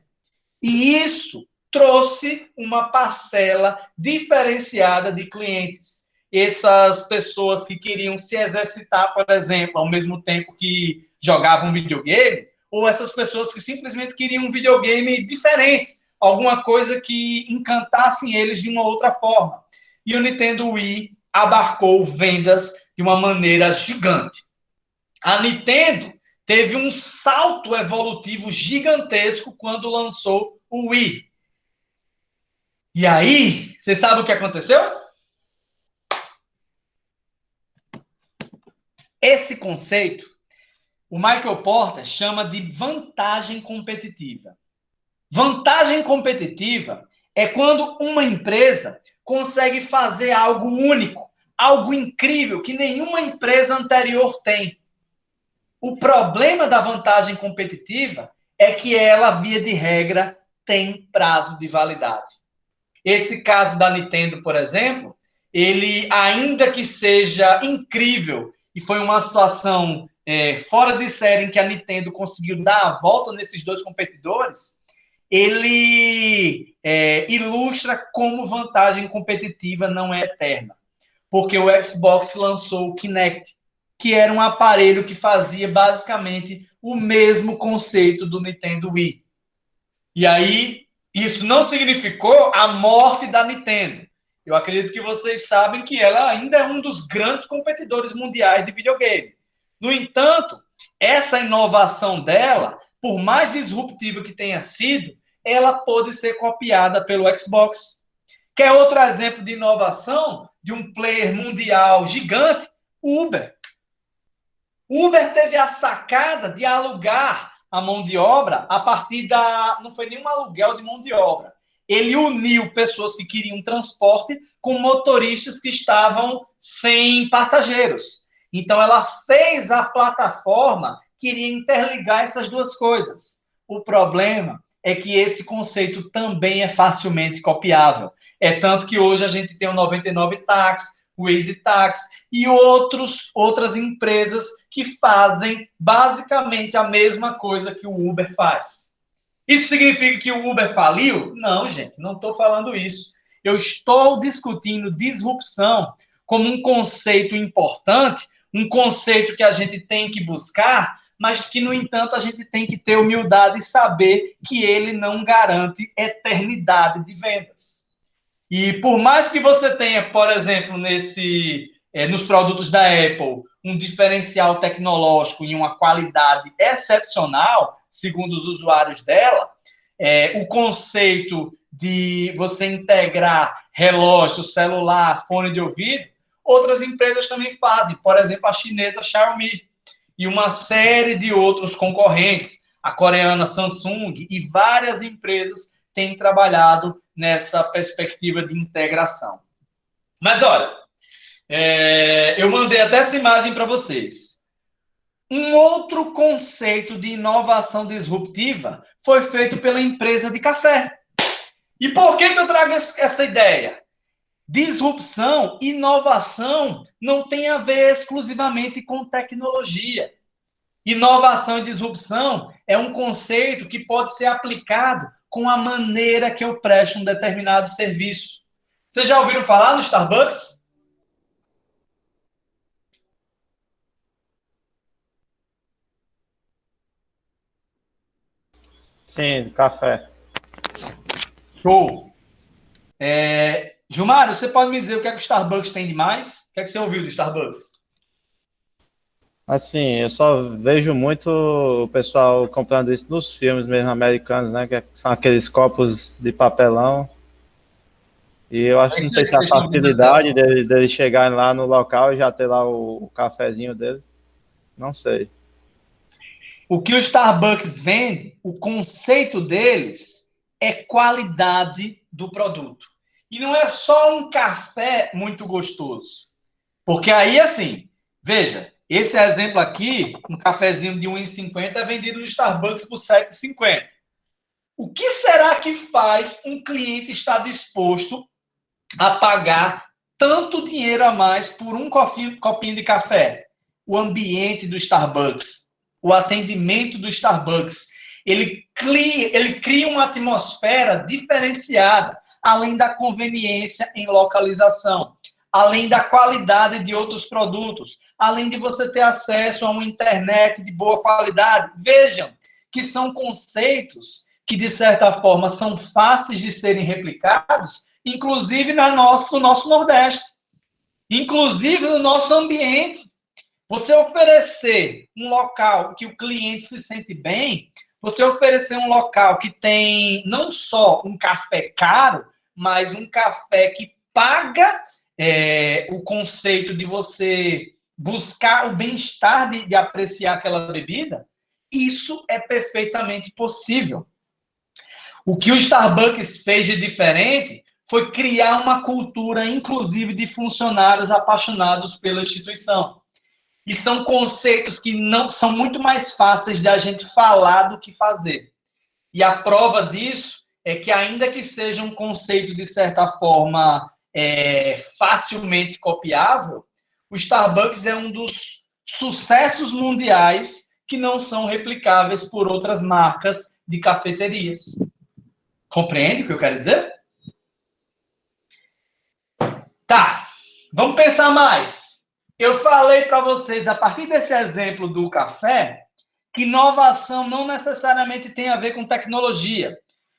E isso trouxe uma parcela diferenciada de clientes. Essas pessoas que queriam se exercitar, por exemplo, ao mesmo tempo que jogavam videogame, ou essas pessoas que simplesmente queriam um videogame diferente, alguma coisa que encantasse eles de uma outra forma. E o Nintendo Wii abarcou vendas de uma maneira gigante. A Nintendo teve um salto evolutivo gigantesco quando lançou o Wii. E aí, você sabe o que aconteceu? Esse conceito, o Michael Porter chama de vantagem competitiva. Vantagem competitiva é quando uma empresa consegue fazer algo único, algo incrível que nenhuma empresa anterior tem. O problema da vantagem competitiva é que ela, via de regra, tem prazo de validade. Esse caso da Nintendo, por exemplo, ele, ainda que seja incrível, e foi uma situação fora de série em que a Nintendo conseguiu dar a volta nesses dois competidores, ele ilustra como vantagem competitiva não é eterna. Porque o Xbox lançou o Kinect, que era um aparelho que fazia basicamente o mesmo conceito do Nintendo Wii. E aí, isso não significou a morte da Nintendo. Eu acredito que vocês sabem que ela ainda é um dos grandes competidores mundiais de videogame. No entanto, essa inovação dela, por mais disruptiva que tenha sido, ela pôde ser copiada pelo Xbox. Quer outro exemplo de inovação de um player mundial gigante? Uber. Uber teve a sacada de alugar a mão de obra a partir da... Não foi nenhum aluguel de mão de obra. Ele uniu pessoas que queriam transporte com motoristas que estavam sem passageiros. Então, ela fez a plataforma que iria interligar essas duas coisas. O problema é que esse conceito também é facilmente copiável. É tanto que hoje a gente tem o 99 Táxi, o Easy Táxi e outras empresas que fazem basicamente a mesma coisa que o Uber faz. Isso significa que o Uber faliu? Não, gente, não estou falando isso. Eu estou discutindo disrupção como um conceito importante, um conceito que a gente tem que buscar, mas que, no entanto, a gente tem que ter humildade e saber que ele não garante eternidade de vendas. E por mais que você tenha, por exemplo, nos produtos da Apple, um diferencial tecnológico e uma qualidade excepcional, segundo os usuários dela, o conceito de você integrar relógio, celular, fone de ouvido, outras empresas também fazem. Por exemplo, a chinesa Xiaomi e uma série de outros concorrentes, a coreana Samsung e várias empresas têm trabalhado nessa perspectiva de integração. Mas, olha, eu mandei até essa imagem para vocês. Um outro conceito de inovação disruptiva foi feito pela empresa de café. E por que eu trago essa ideia? Disrupção, inovação, não tem a ver exclusivamente com tecnologia. Inovação e disrupção é um conceito que pode ser aplicado com a maneira que eu presto um determinado serviço. Vocês já ouviram falar no Starbucks? Sim, café. Show! Gilmário, você pode me dizer o que é que o Starbucks tem de mais? O que é que você ouviu do Starbucks? Assim, eu só vejo muito o pessoal comprando isso nos filmes mesmo americanos, né? Que são aqueles copos de papelão. E eu acho, não Isso é sei que se a vocês estão vendo na tela. facilidade dele chegarem lá no local e já ter lá o cafezinho dele. Não sei. O que o Starbucks vende, o conceito deles é qualidade do produto. E não é só um café muito gostoso. Porque aí, assim, veja, esse exemplo aqui, um cafezinho de 1,50 é vendido no Starbucks por 7,50. O que será que faz um cliente estar disposto a pagar tanto dinheiro a mais por um copinho de café? O ambiente do Starbucks, o atendimento do Starbucks. Ele cria uma atmosfera diferenciada, além da conveniência em localização, além da qualidade de outros produtos, além de você ter acesso a uma internet de boa qualidade. Vejam que são conceitos que, de certa forma, são fáceis de serem replicados, inclusive no nosso Nordeste, inclusive no nosso ambiente. Você oferecer um local que o cliente se sente bem, você oferecer um local que tem não só um café caro, mas um café que paga o conceito de você buscar o bem-estar de apreciar aquela bebida, isso é perfeitamente possível. O que o Starbucks fez de diferente foi criar uma cultura, inclusive, de funcionários apaixonados pela instituição. E são conceitos que não são muito mais fáceis de a gente falar do que fazer. E a prova disso é que, ainda que seja um conceito, de certa forma, facilmente copiável, o Starbucks é um dos sucessos mundiais que não são replicáveis por outras marcas de cafeterias. Compreende o que eu quero dizer? Tá, vamos pensar mais. Eu falei para vocês, a partir desse exemplo do café, que inovação não necessariamente tem a ver com tecnologia.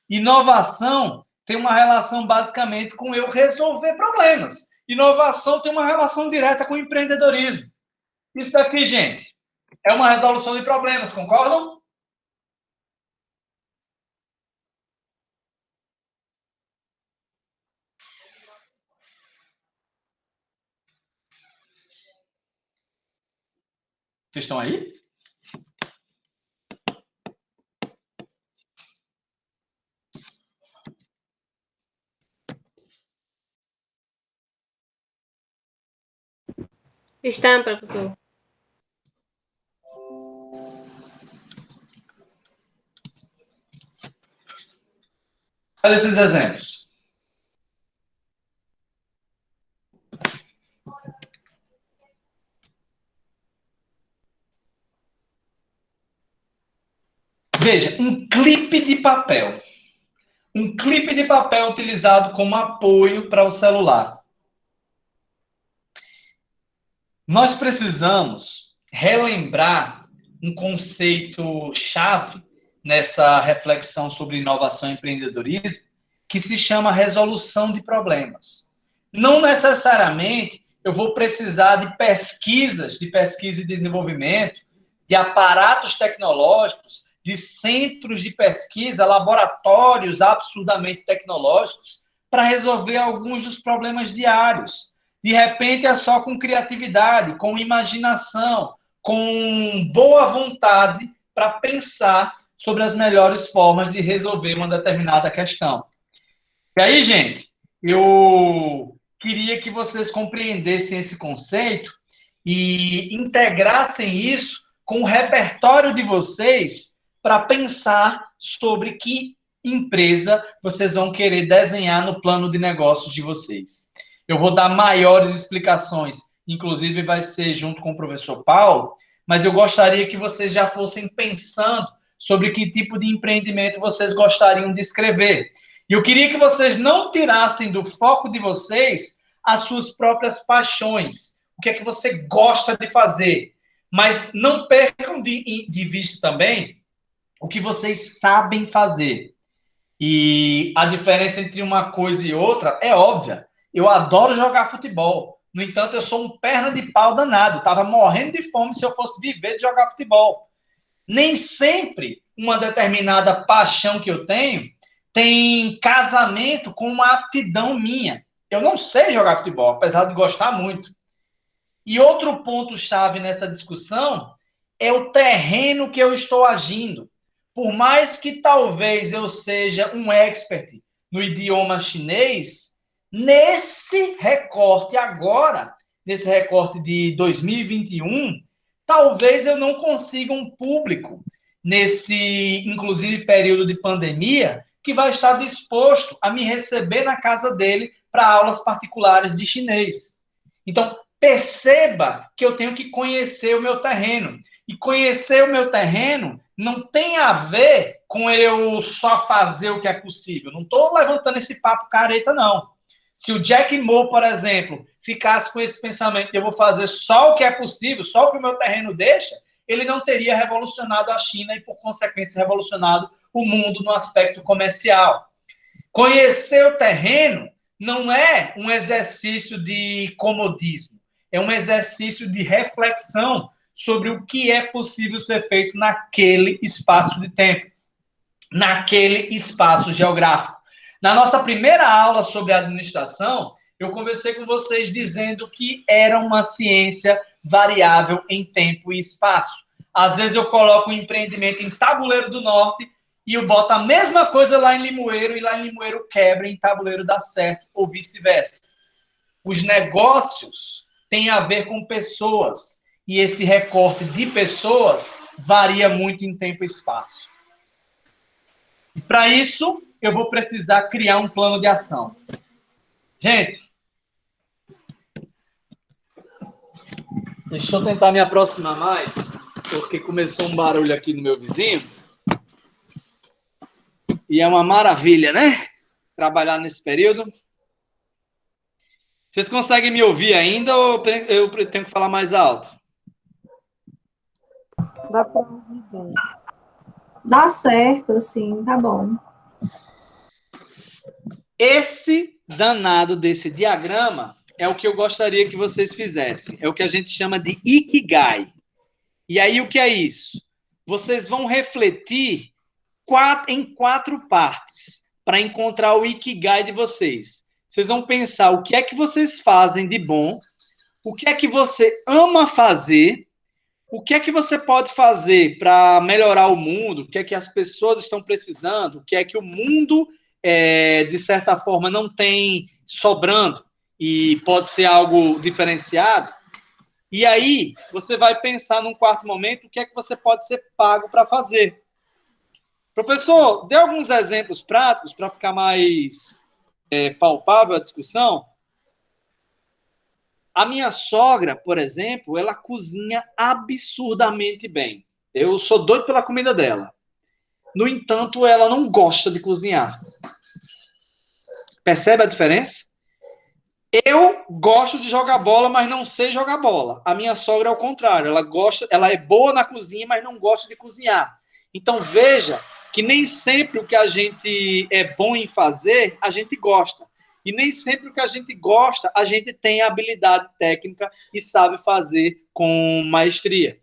Inovação tem uma relação basicamente com eu resolver problemas. Inovação tem uma relação direta com empreendedorismo. Isso daqui, gente, é uma resolução de problemas, concordam? Vocês estão aí? Estão, professor. Olha esses exemplos. Veja, um clipe de papel. Um clipe de papel utilizado como apoio para o celular. Nós precisamos relembrar um conceito-chave nessa reflexão sobre inovação e empreendedorismo, que se chama resolução de problemas. Não necessariamente eu vou precisar de pesquisa e desenvolvimento, de aparatos tecnológicos, de centros de pesquisa, laboratórios absurdamente tecnológicos, para resolver alguns dos problemas diários. De repente, é só com criatividade, com imaginação, com boa vontade para pensar sobre as melhores formas de resolver uma determinada questão. E aí, gente, eu queria que vocês compreendessem esse conceito e integrassem isso com o repertório de vocês para pensar sobre que empresa vocês vão querer desenhar no plano de negócios de vocês. Eu vou dar maiores explicações, inclusive vai ser junto com o professor Paulo, mas eu gostaria que vocês já fossem pensando sobre que tipo de empreendimento vocês gostariam de escrever. E eu queria que vocês não tirassem do foco de vocês as suas próprias paixões, o que é que você gosta de fazer, mas não percam de vista também o que vocês sabem fazer. E a diferença entre uma coisa e outra é óbvia. Eu adoro jogar futebol. No entanto, eu sou um perna de pau danado. Estava morrendo de fome se eu fosse viver de jogar futebol. Nem sempre uma determinada paixão que eu tenho tem casamento com uma aptidão minha. Eu não sei jogar futebol, apesar de gostar muito. E outro ponto-chave nessa discussão é o terreno que eu estou agindo. Por mais que talvez eu seja um expert no idioma chinês, nesse recorte agora, nesse recorte de 2021, talvez eu não consiga um público nesse, inclusive, período de pandemia, que vai estar disposto a me receber na casa dele para aulas particulares de chinês. Então, perceba que eu tenho que conhecer o meu terreno. E conhecer o meu terreno não tem a ver com eu só fazer o que é possível. Não estou levantando esse papo careta, não. Se o Jack Ma, por exemplo, ficasse com esse pensamento de eu vou fazer só o que é possível, só o que o meu terreno deixa, ele não teria revolucionado a China e, por consequência, revolucionado o mundo no aspecto comercial. Conhecer o terreno não é um exercício de comodismo, é um exercício de reflexão sobre o que é possível ser feito naquele espaço de tempo, naquele espaço geográfico. Na nossa primeira aula sobre administração, eu conversei com vocês dizendo que era uma ciência variável em tempo e espaço. Às vezes eu coloco um empreendimento em Tabuleiro do Norte e eu boto a mesma coisa lá em Limoeiro, e lá em Limoeiro quebra, em Tabuleiro dá certo, ou vice-versa. Os negócios têm a ver com pessoas, e esse recorte de pessoas varia muito em tempo e espaço. E para isso, eu vou precisar criar um plano de ação. Gente, deixa eu tentar me aproximar mais, porque começou um barulho aqui no meu vizinho. E é uma maravilha, né? Trabalhar nesse período. Vocês conseguem me ouvir ainda ou eu tenho que falar mais alto? Dá para ouvir bem. Dá certo, sim, tá bom. Esse danado desse diagrama é o que eu gostaria que vocês fizessem. É o que a gente chama de Ikigai. E aí, o que é isso? Vocês vão refletir em 4 partes para encontrar o Ikigai de vocês. Vocês vão pensar o que é que vocês fazem de bom, o que é que você ama fazer, o que é que você pode fazer para melhorar o mundo, o que é que as pessoas estão precisando, o que é que o mundo, de certa forma, não tem sobrando e pode ser algo diferenciado. E aí, você vai pensar num 4º momento o que é que você pode ser pago para fazer. Professor, dê alguns exemplos práticos para ficar mais palpável a discussão. A minha sogra, por exemplo, ela cozinha absurdamente bem. Eu sou doido pela comida dela. No entanto, ela não gosta de cozinhar. Percebe a diferença? Eu gosto de jogar bola, mas não sei jogar bola. A minha sogra é o contrário. Ela é boa na cozinha, mas não gosta de cozinhar. Então, veja que nem sempre o que a gente é bom em fazer, a gente gosta. E nem sempre o que a gente gosta, a gente tem habilidade técnica e sabe fazer com maestria.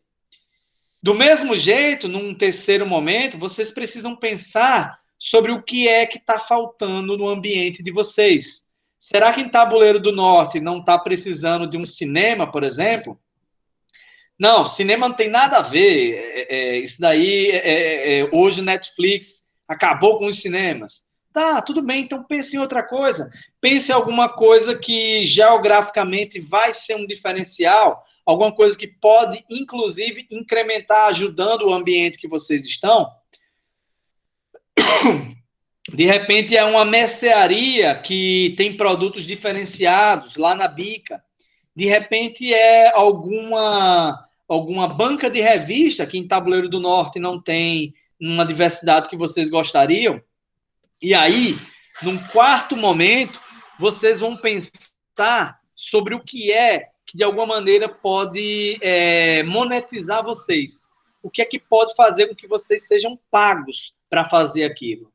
Do mesmo jeito, num 3º momento, vocês precisam pensar sobre o que é que está faltando no ambiente de vocês. Será que em Tabuleiro do Norte não está precisando de um cinema, por exemplo? Não, cinema não tem nada a ver. Isso daí, hoje Netflix acabou com os cinemas. Tá, tudo bem, então pense em outra coisa. Pense em alguma coisa que geograficamente vai ser um diferencial, alguma coisa que pode, inclusive, incrementar, ajudando o ambiente que vocês estão. De repente, é uma mercearia que tem produtos diferenciados lá na bica. De repente, é alguma banca de revista que em Tabuleiro do Norte não tem uma diversidade que vocês gostariam. E aí, num 4º momento, vocês vão pensar sobre o que é que, de alguma maneira, pode monetizar vocês. O que é que pode fazer com que vocês sejam pagos para fazer aquilo.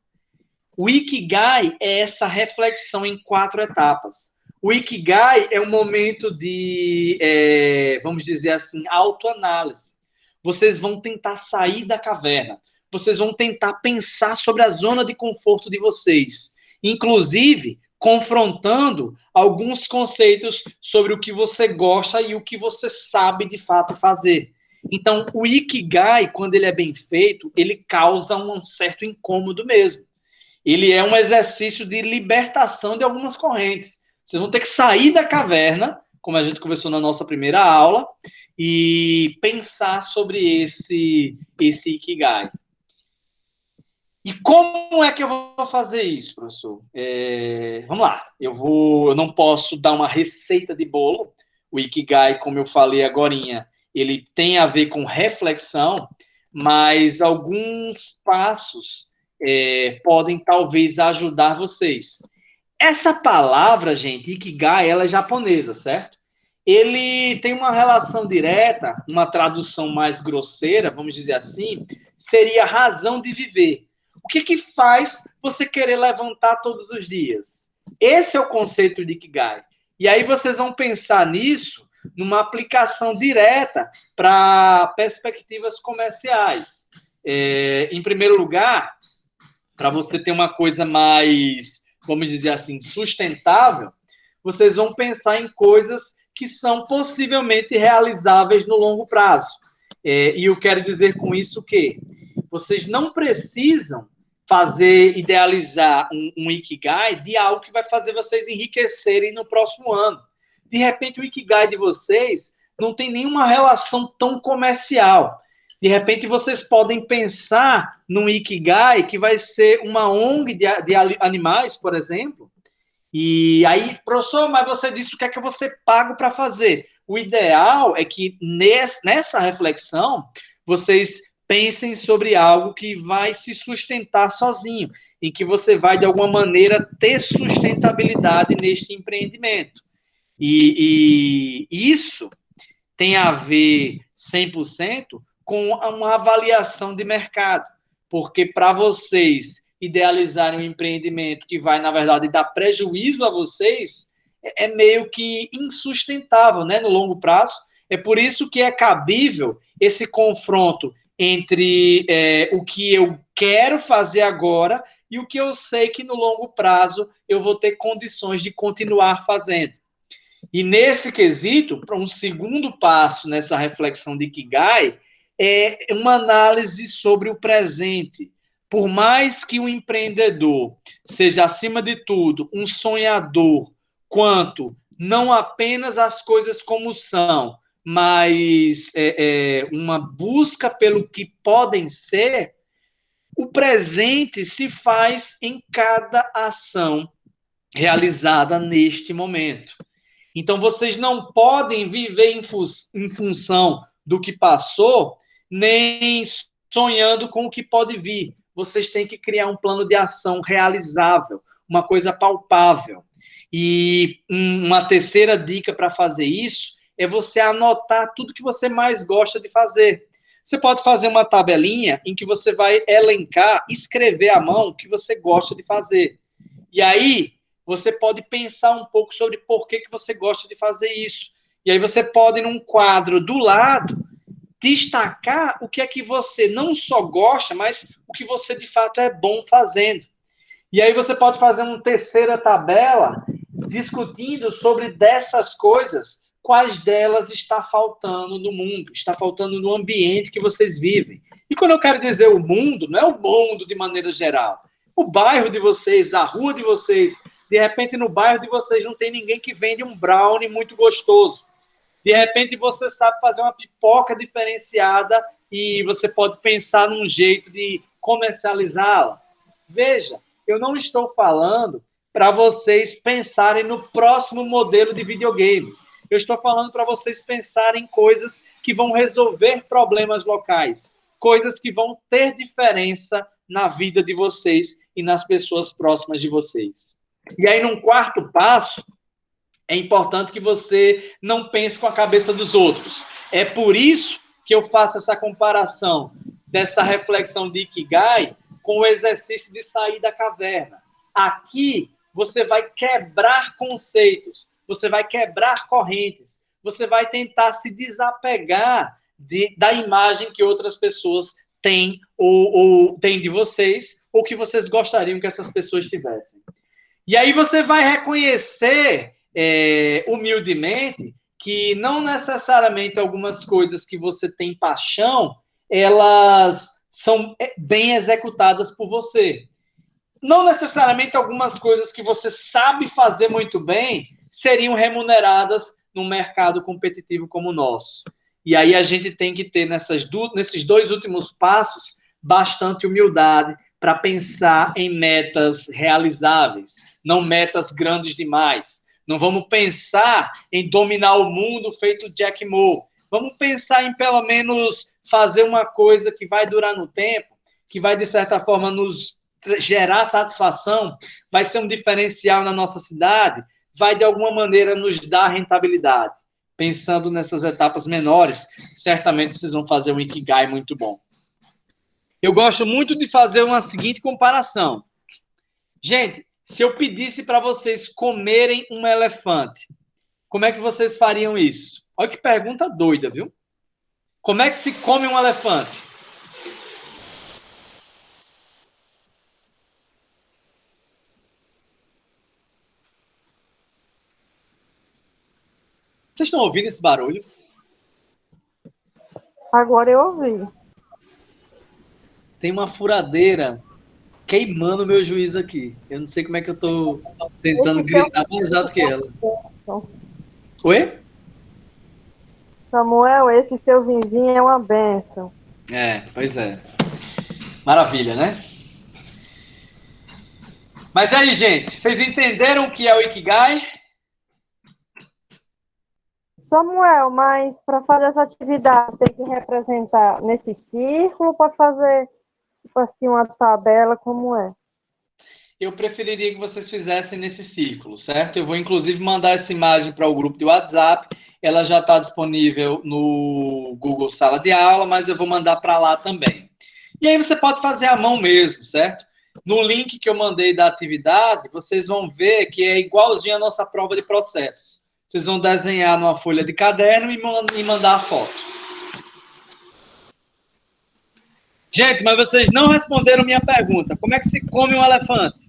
O Ikigai é essa reflexão em 4 etapas. O Ikigai é um momento de, vamos dizer assim, autoanálise. Vocês vão tentar sair da caverna. Vocês vão tentar pensar sobre a zona de conforto de vocês. Inclusive, confrontando alguns conceitos sobre o que você gosta e o que você sabe de fato fazer. Então, o Ikigai, quando ele é bem feito, ele causa um certo incômodo mesmo. Ele é um exercício de libertação de algumas correntes. Vocês vão ter que sair da caverna como a gente conversou na nossa primeira aula, e pensar sobre esse Ikigai. E como é que eu vou fazer isso, professor? Vamos lá, eu não posso dar uma receita de bolo. O Ikigai, como eu falei agorinha, ele tem a ver com reflexão, mas alguns passos podem talvez ajudar vocês. Essa palavra, gente, Ikigai, ela é japonesa, certo? Ele tem uma relação direta, uma tradução mais grosseira, vamos dizer assim, seria razão de viver. O que faz você querer levantar todos os dias? Esse é o conceito de Ikigai. E aí vocês vão pensar nisso numa aplicação direta para perspectivas comerciais. Em primeiro lugar, para você ter uma coisa mais, vamos dizer assim, sustentável, vocês vão pensar em coisas que são possivelmente realizáveis no longo prazo. E eu quero dizer com isso que vocês não precisam idealizar um Ikigai de algo que vai fazer vocês enriquecerem no próximo ano. De repente, o Ikigai de vocês não tem nenhuma relação tão comercial. De repente, vocês podem pensar num Ikigai que vai ser uma ONG de animais, por exemplo. E aí, professor, mas você disse o que é que eu vou ser pago para fazer. O ideal é que nessa reflexão, vocês pensem sobre algo que vai se sustentar sozinho, em que você vai, de alguma maneira, ter sustentabilidade neste empreendimento. E isso tem a ver 100% com uma avaliação de mercado, porque para vocês idealizarem um empreendimento que vai, na verdade, dar prejuízo a vocês, é meio que insustentável, né, no longo prazo. É por isso que é cabível esse confronto entre o que eu quero fazer agora e o que eu sei que no longo prazo eu vou ter condições de continuar fazendo. E nesse quesito, para um segundo passo nessa reflexão de Ikigai, é uma análise sobre o presente. Por mais que o empreendedor seja, acima de tudo, um sonhador, quanto não apenas as coisas como são, mas uma busca pelo que podem ser, o presente se faz em cada ação realizada neste momento. Então, vocês não podem viver em função do que passou, nem sonhando com o que pode vir. Vocês têm que criar um plano de ação realizável, uma coisa palpável. E uma terceira dica para fazer isso é você anotar tudo que você mais gosta de fazer. Você pode fazer uma tabelinha em que você vai elencar, escrever à mão o que você gosta de fazer. E aí, você pode pensar um pouco sobre por que você gosta de fazer isso. E aí você pode, num quadro do lado, destacar o que é que você não só gosta, mas o que você, de fato, é bom fazendo. E aí você pode fazer uma terceira tabela discutindo sobre dessas coisas, quais delas está faltando no mundo, está faltando no ambiente que vocês vivem. E quando eu quero dizer o mundo, não é o mundo de maneira geral. O bairro de vocês, a rua de vocês, de repente no bairro de vocês não tem ninguém que vende um brownie muito gostoso. De repente você sabe fazer uma pipoca diferenciada e você pode pensar num jeito de comercializá-la. Veja, eu não estou falando para vocês pensarem no próximo modelo de videogame. Eu estou falando para vocês pensarem em coisas que vão resolver problemas locais, coisas que vão ter diferença na vida de vocês e nas pessoas próximas de vocês. E aí, num quarto passo, é importante que você não pense com a cabeça dos outros. É por isso que eu faço essa comparação dessa reflexão de Ikigai com o exercício de sair da caverna. Aqui, você vai quebrar conceitos, você vai quebrar correntes, você vai tentar se desapegar da imagem que outras pessoas têm ou têm de vocês, ou que vocês gostariam que essas pessoas tivessem. E aí você vai reconhecer humildemente que não necessariamente algumas coisas que você tem paixão, elas são bem executadas por você. Não necessariamente algumas coisas que você sabe fazer muito bem seriam remuneradas num mercado competitivo como o nosso. E aí a gente tem que ter nesses dois últimos passos bastante humildade para pensar em metas realizáveis, não metas grandes demais. Não vamos pensar em dominar o mundo feito Jack Ma. Vamos pensar em, pelo menos, fazer uma coisa que vai durar no tempo, que vai, de certa forma, nos gerar satisfação, vai ser um diferencial na nossa cidade, vai, de alguma maneira, nos dar rentabilidade. Pensando nessas etapas menores, certamente vocês vão fazer um Ikigai muito bom. Eu gosto muito de fazer uma seguinte comparação. Gente, se eu pedisse para vocês comerem um elefante, como é que vocês fariam isso? Olha que pergunta doida, viu? Como é que se come um elefante? Vocês estão ouvindo esse barulho? Agora eu ouvi. Tem uma furadeira queimando o meu juízo aqui. Eu não sei como é que eu estou tentando gritar mais alto que ela. Oi? Samuel, esse seu vizinho é uma bênção. É, pois é. Maravilha, né? Mas aí, gente, vocês entenderam o que é o Ikigai? Samuel, mas para fazer essa atividade tem que representar nesse círculo para fazer tipo assim uma tabela como é? Eu preferiria que vocês fizessem nesse círculo, certo? Eu vou, inclusive, mandar essa imagem para o grupo de WhatsApp. Ela já está disponível no Google Sala de Aula, mas eu vou mandar para lá também. E aí você pode fazer à mão mesmo, certo? No link que eu mandei da atividade, vocês vão ver que é igualzinho a nossa prova de processos. Vocês vão desenhar numa folha de caderno e mandar a foto. Gente, mas vocês não responderam minha pergunta. Como é que se come um elefante?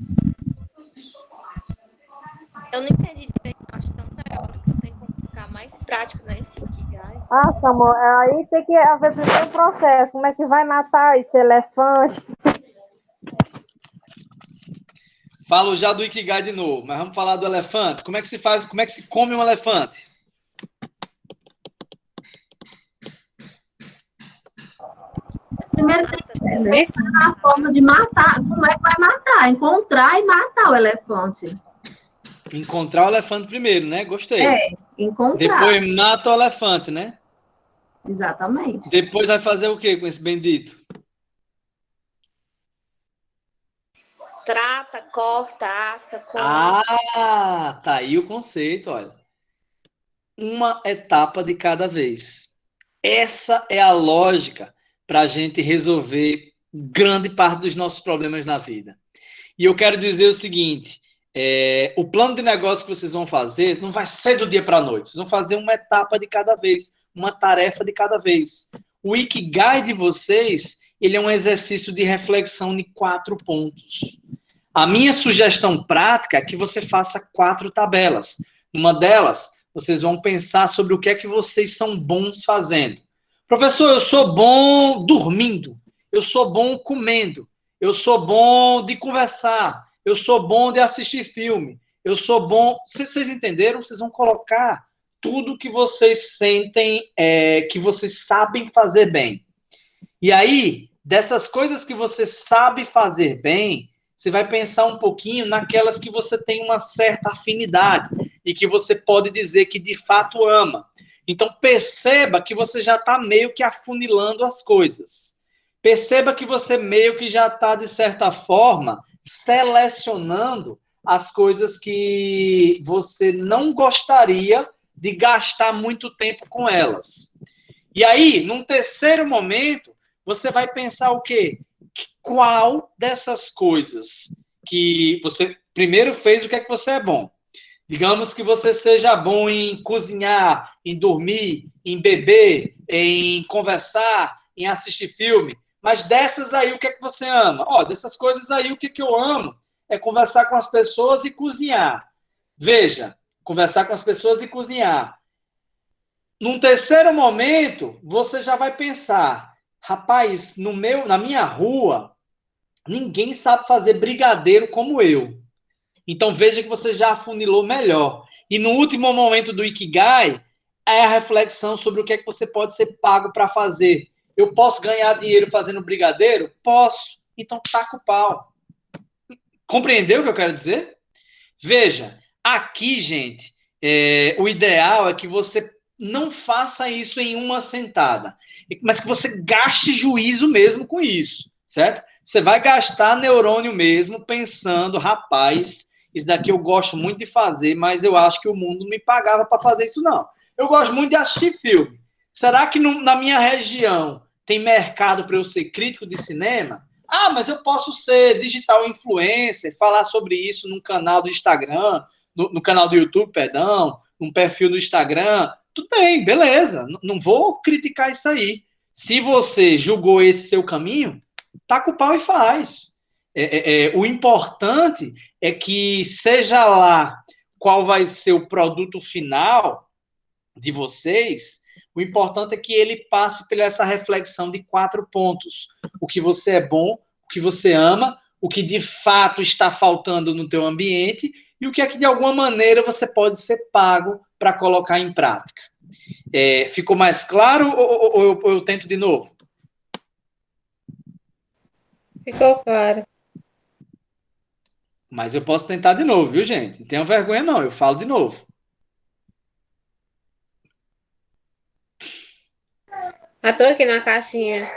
Eu não entendi direito, acho tão teórico, tem como ficar mais prático, né, esse Ikigai. Ah, Samuel, aí tem que haver primeiro um processo. Como é que vai matar esse elefante? Falo já do Ikigai de novo, mas vamos falar do elefante. Como é que se faz, como é que se come um elefante? Primeiro tem que pensar na forma de matar. Como é que vai matar? Encontrar e matar o elefante. Encontrar o elefante primeiro, né? Gostei. É, encontrar. Depois mata o elefante, né? Exatamente. Depois vai fazer o que com esse bendito? Trata, corta, assa, come. Ah, tá aí o conceito, olha. Uma etapa de cada vez. Essa é a lógica para a gente resolver grande parte dos nossos problemas na vida. E eu quero dizer o seguinte, o plano de negócio que vocês vão fazer não vai ser do dia para a noite. Vocês vão fazer uma etapa de cada vez, uma tarefa de cada vez. O Ikigai de vocês, ele é um exercício de reflexão de 4 pontos. A minha sugestão prática é que você faça 4 tabelas. Uma delas, vocês vão pensar sobre o que é que vocês são bons fazendo. Professor, eu sou bom dormindo, eu sou bom comendo, eu sou bom de conversar, eu sou bom de assistir filme, eu sou bom... Vocês entenderam? Vocês vão colocar tudo que vocês sentem, que vocês sabem fazer bem. E aí, dessas coisas que você sabe fazer bem, você vai pensar um pouquinho naquelas que você tem uma certa afinidade e que você pode dizer que de fato ama. Então, perceba que você já está meio que afunilando as coisas. Perceba que você meio que já está, de certa forma, selecionando as coisas que você não gostaria de gastar muito tempo com elas. E aí, num terceiro momento, você vai pensar o quê? Qual dessas coisas que você primeiro fez, o que é que você é bom? Digamos que você seja bom em cozinhar, em dormir, em beber, em conversar, em assistir filme. Mas dessas aí, o que é que você ama? Dessas coisas aí, o que eu amo é conversar com as pessoas e cozinhar. Veja, conversar com as pessoas e cozinhar. Num terceiro momento, você já vai pensar, rapaz, na minha rua, ninguém sabe fazer brigadeiro como eu. Então, veja que você já afunilou melhor. E no último momento do Ikigai, é a reflexão sobre o que é que você pode ser pago para fazer. Eu posso ganhar dinheiro fazendo brigadeiro? Posso. Então taca o pau. Compreendeu o que eu quero dizer? Veja, aqui, gente, o ideal é que você não faça isso em uma sentada, mas que você gaste juízo mesmo com isso, certo? Você vai gastar neurônio mesmo pensando, rapaz, isso daqui eu gosto muito de fazer, mas eu acho que o mundo não me pagava para fazer isso, não. Eu gosto muito de assistir filme. Será que na minha região tem mercado para eu ser crítico de cinema? Ah, mas eu posso ser digital influencer, falar sobre isso num canal do Instagram, no canal do YouTube, perdão, num perfil no Instagram. Tudo bem, beleza. Não vou criticar isso aí. Se você julgou esse seu caminho, taca o pau e faz. O importante é que, seja lá qual vai ser o produto final de vocês, o importante é que ele passe por essa reflexão de 4 pontos. O que você é bom, o que você ama, o que de fato está faltando no teu ambiente e o que é que de alguma maneira você pode ser pago para colocar em prática. Ficou mais claro ou eu tento de novo? Ficou claro. Mas eu posso tentar de novo, viu, gente? Não tenham vergonha, não. Eu falo de novo. Já tô aqui na caixinha.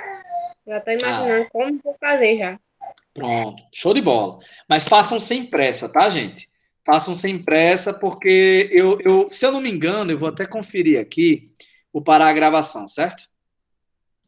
Já tô imaginando como vou fazer já. Pronto, show de bola. Mas façam sem pressa, tá, gente? Façam sem pressa, porque se eu não me engano, eu vou até conferir aqui o parar a gravação, certo?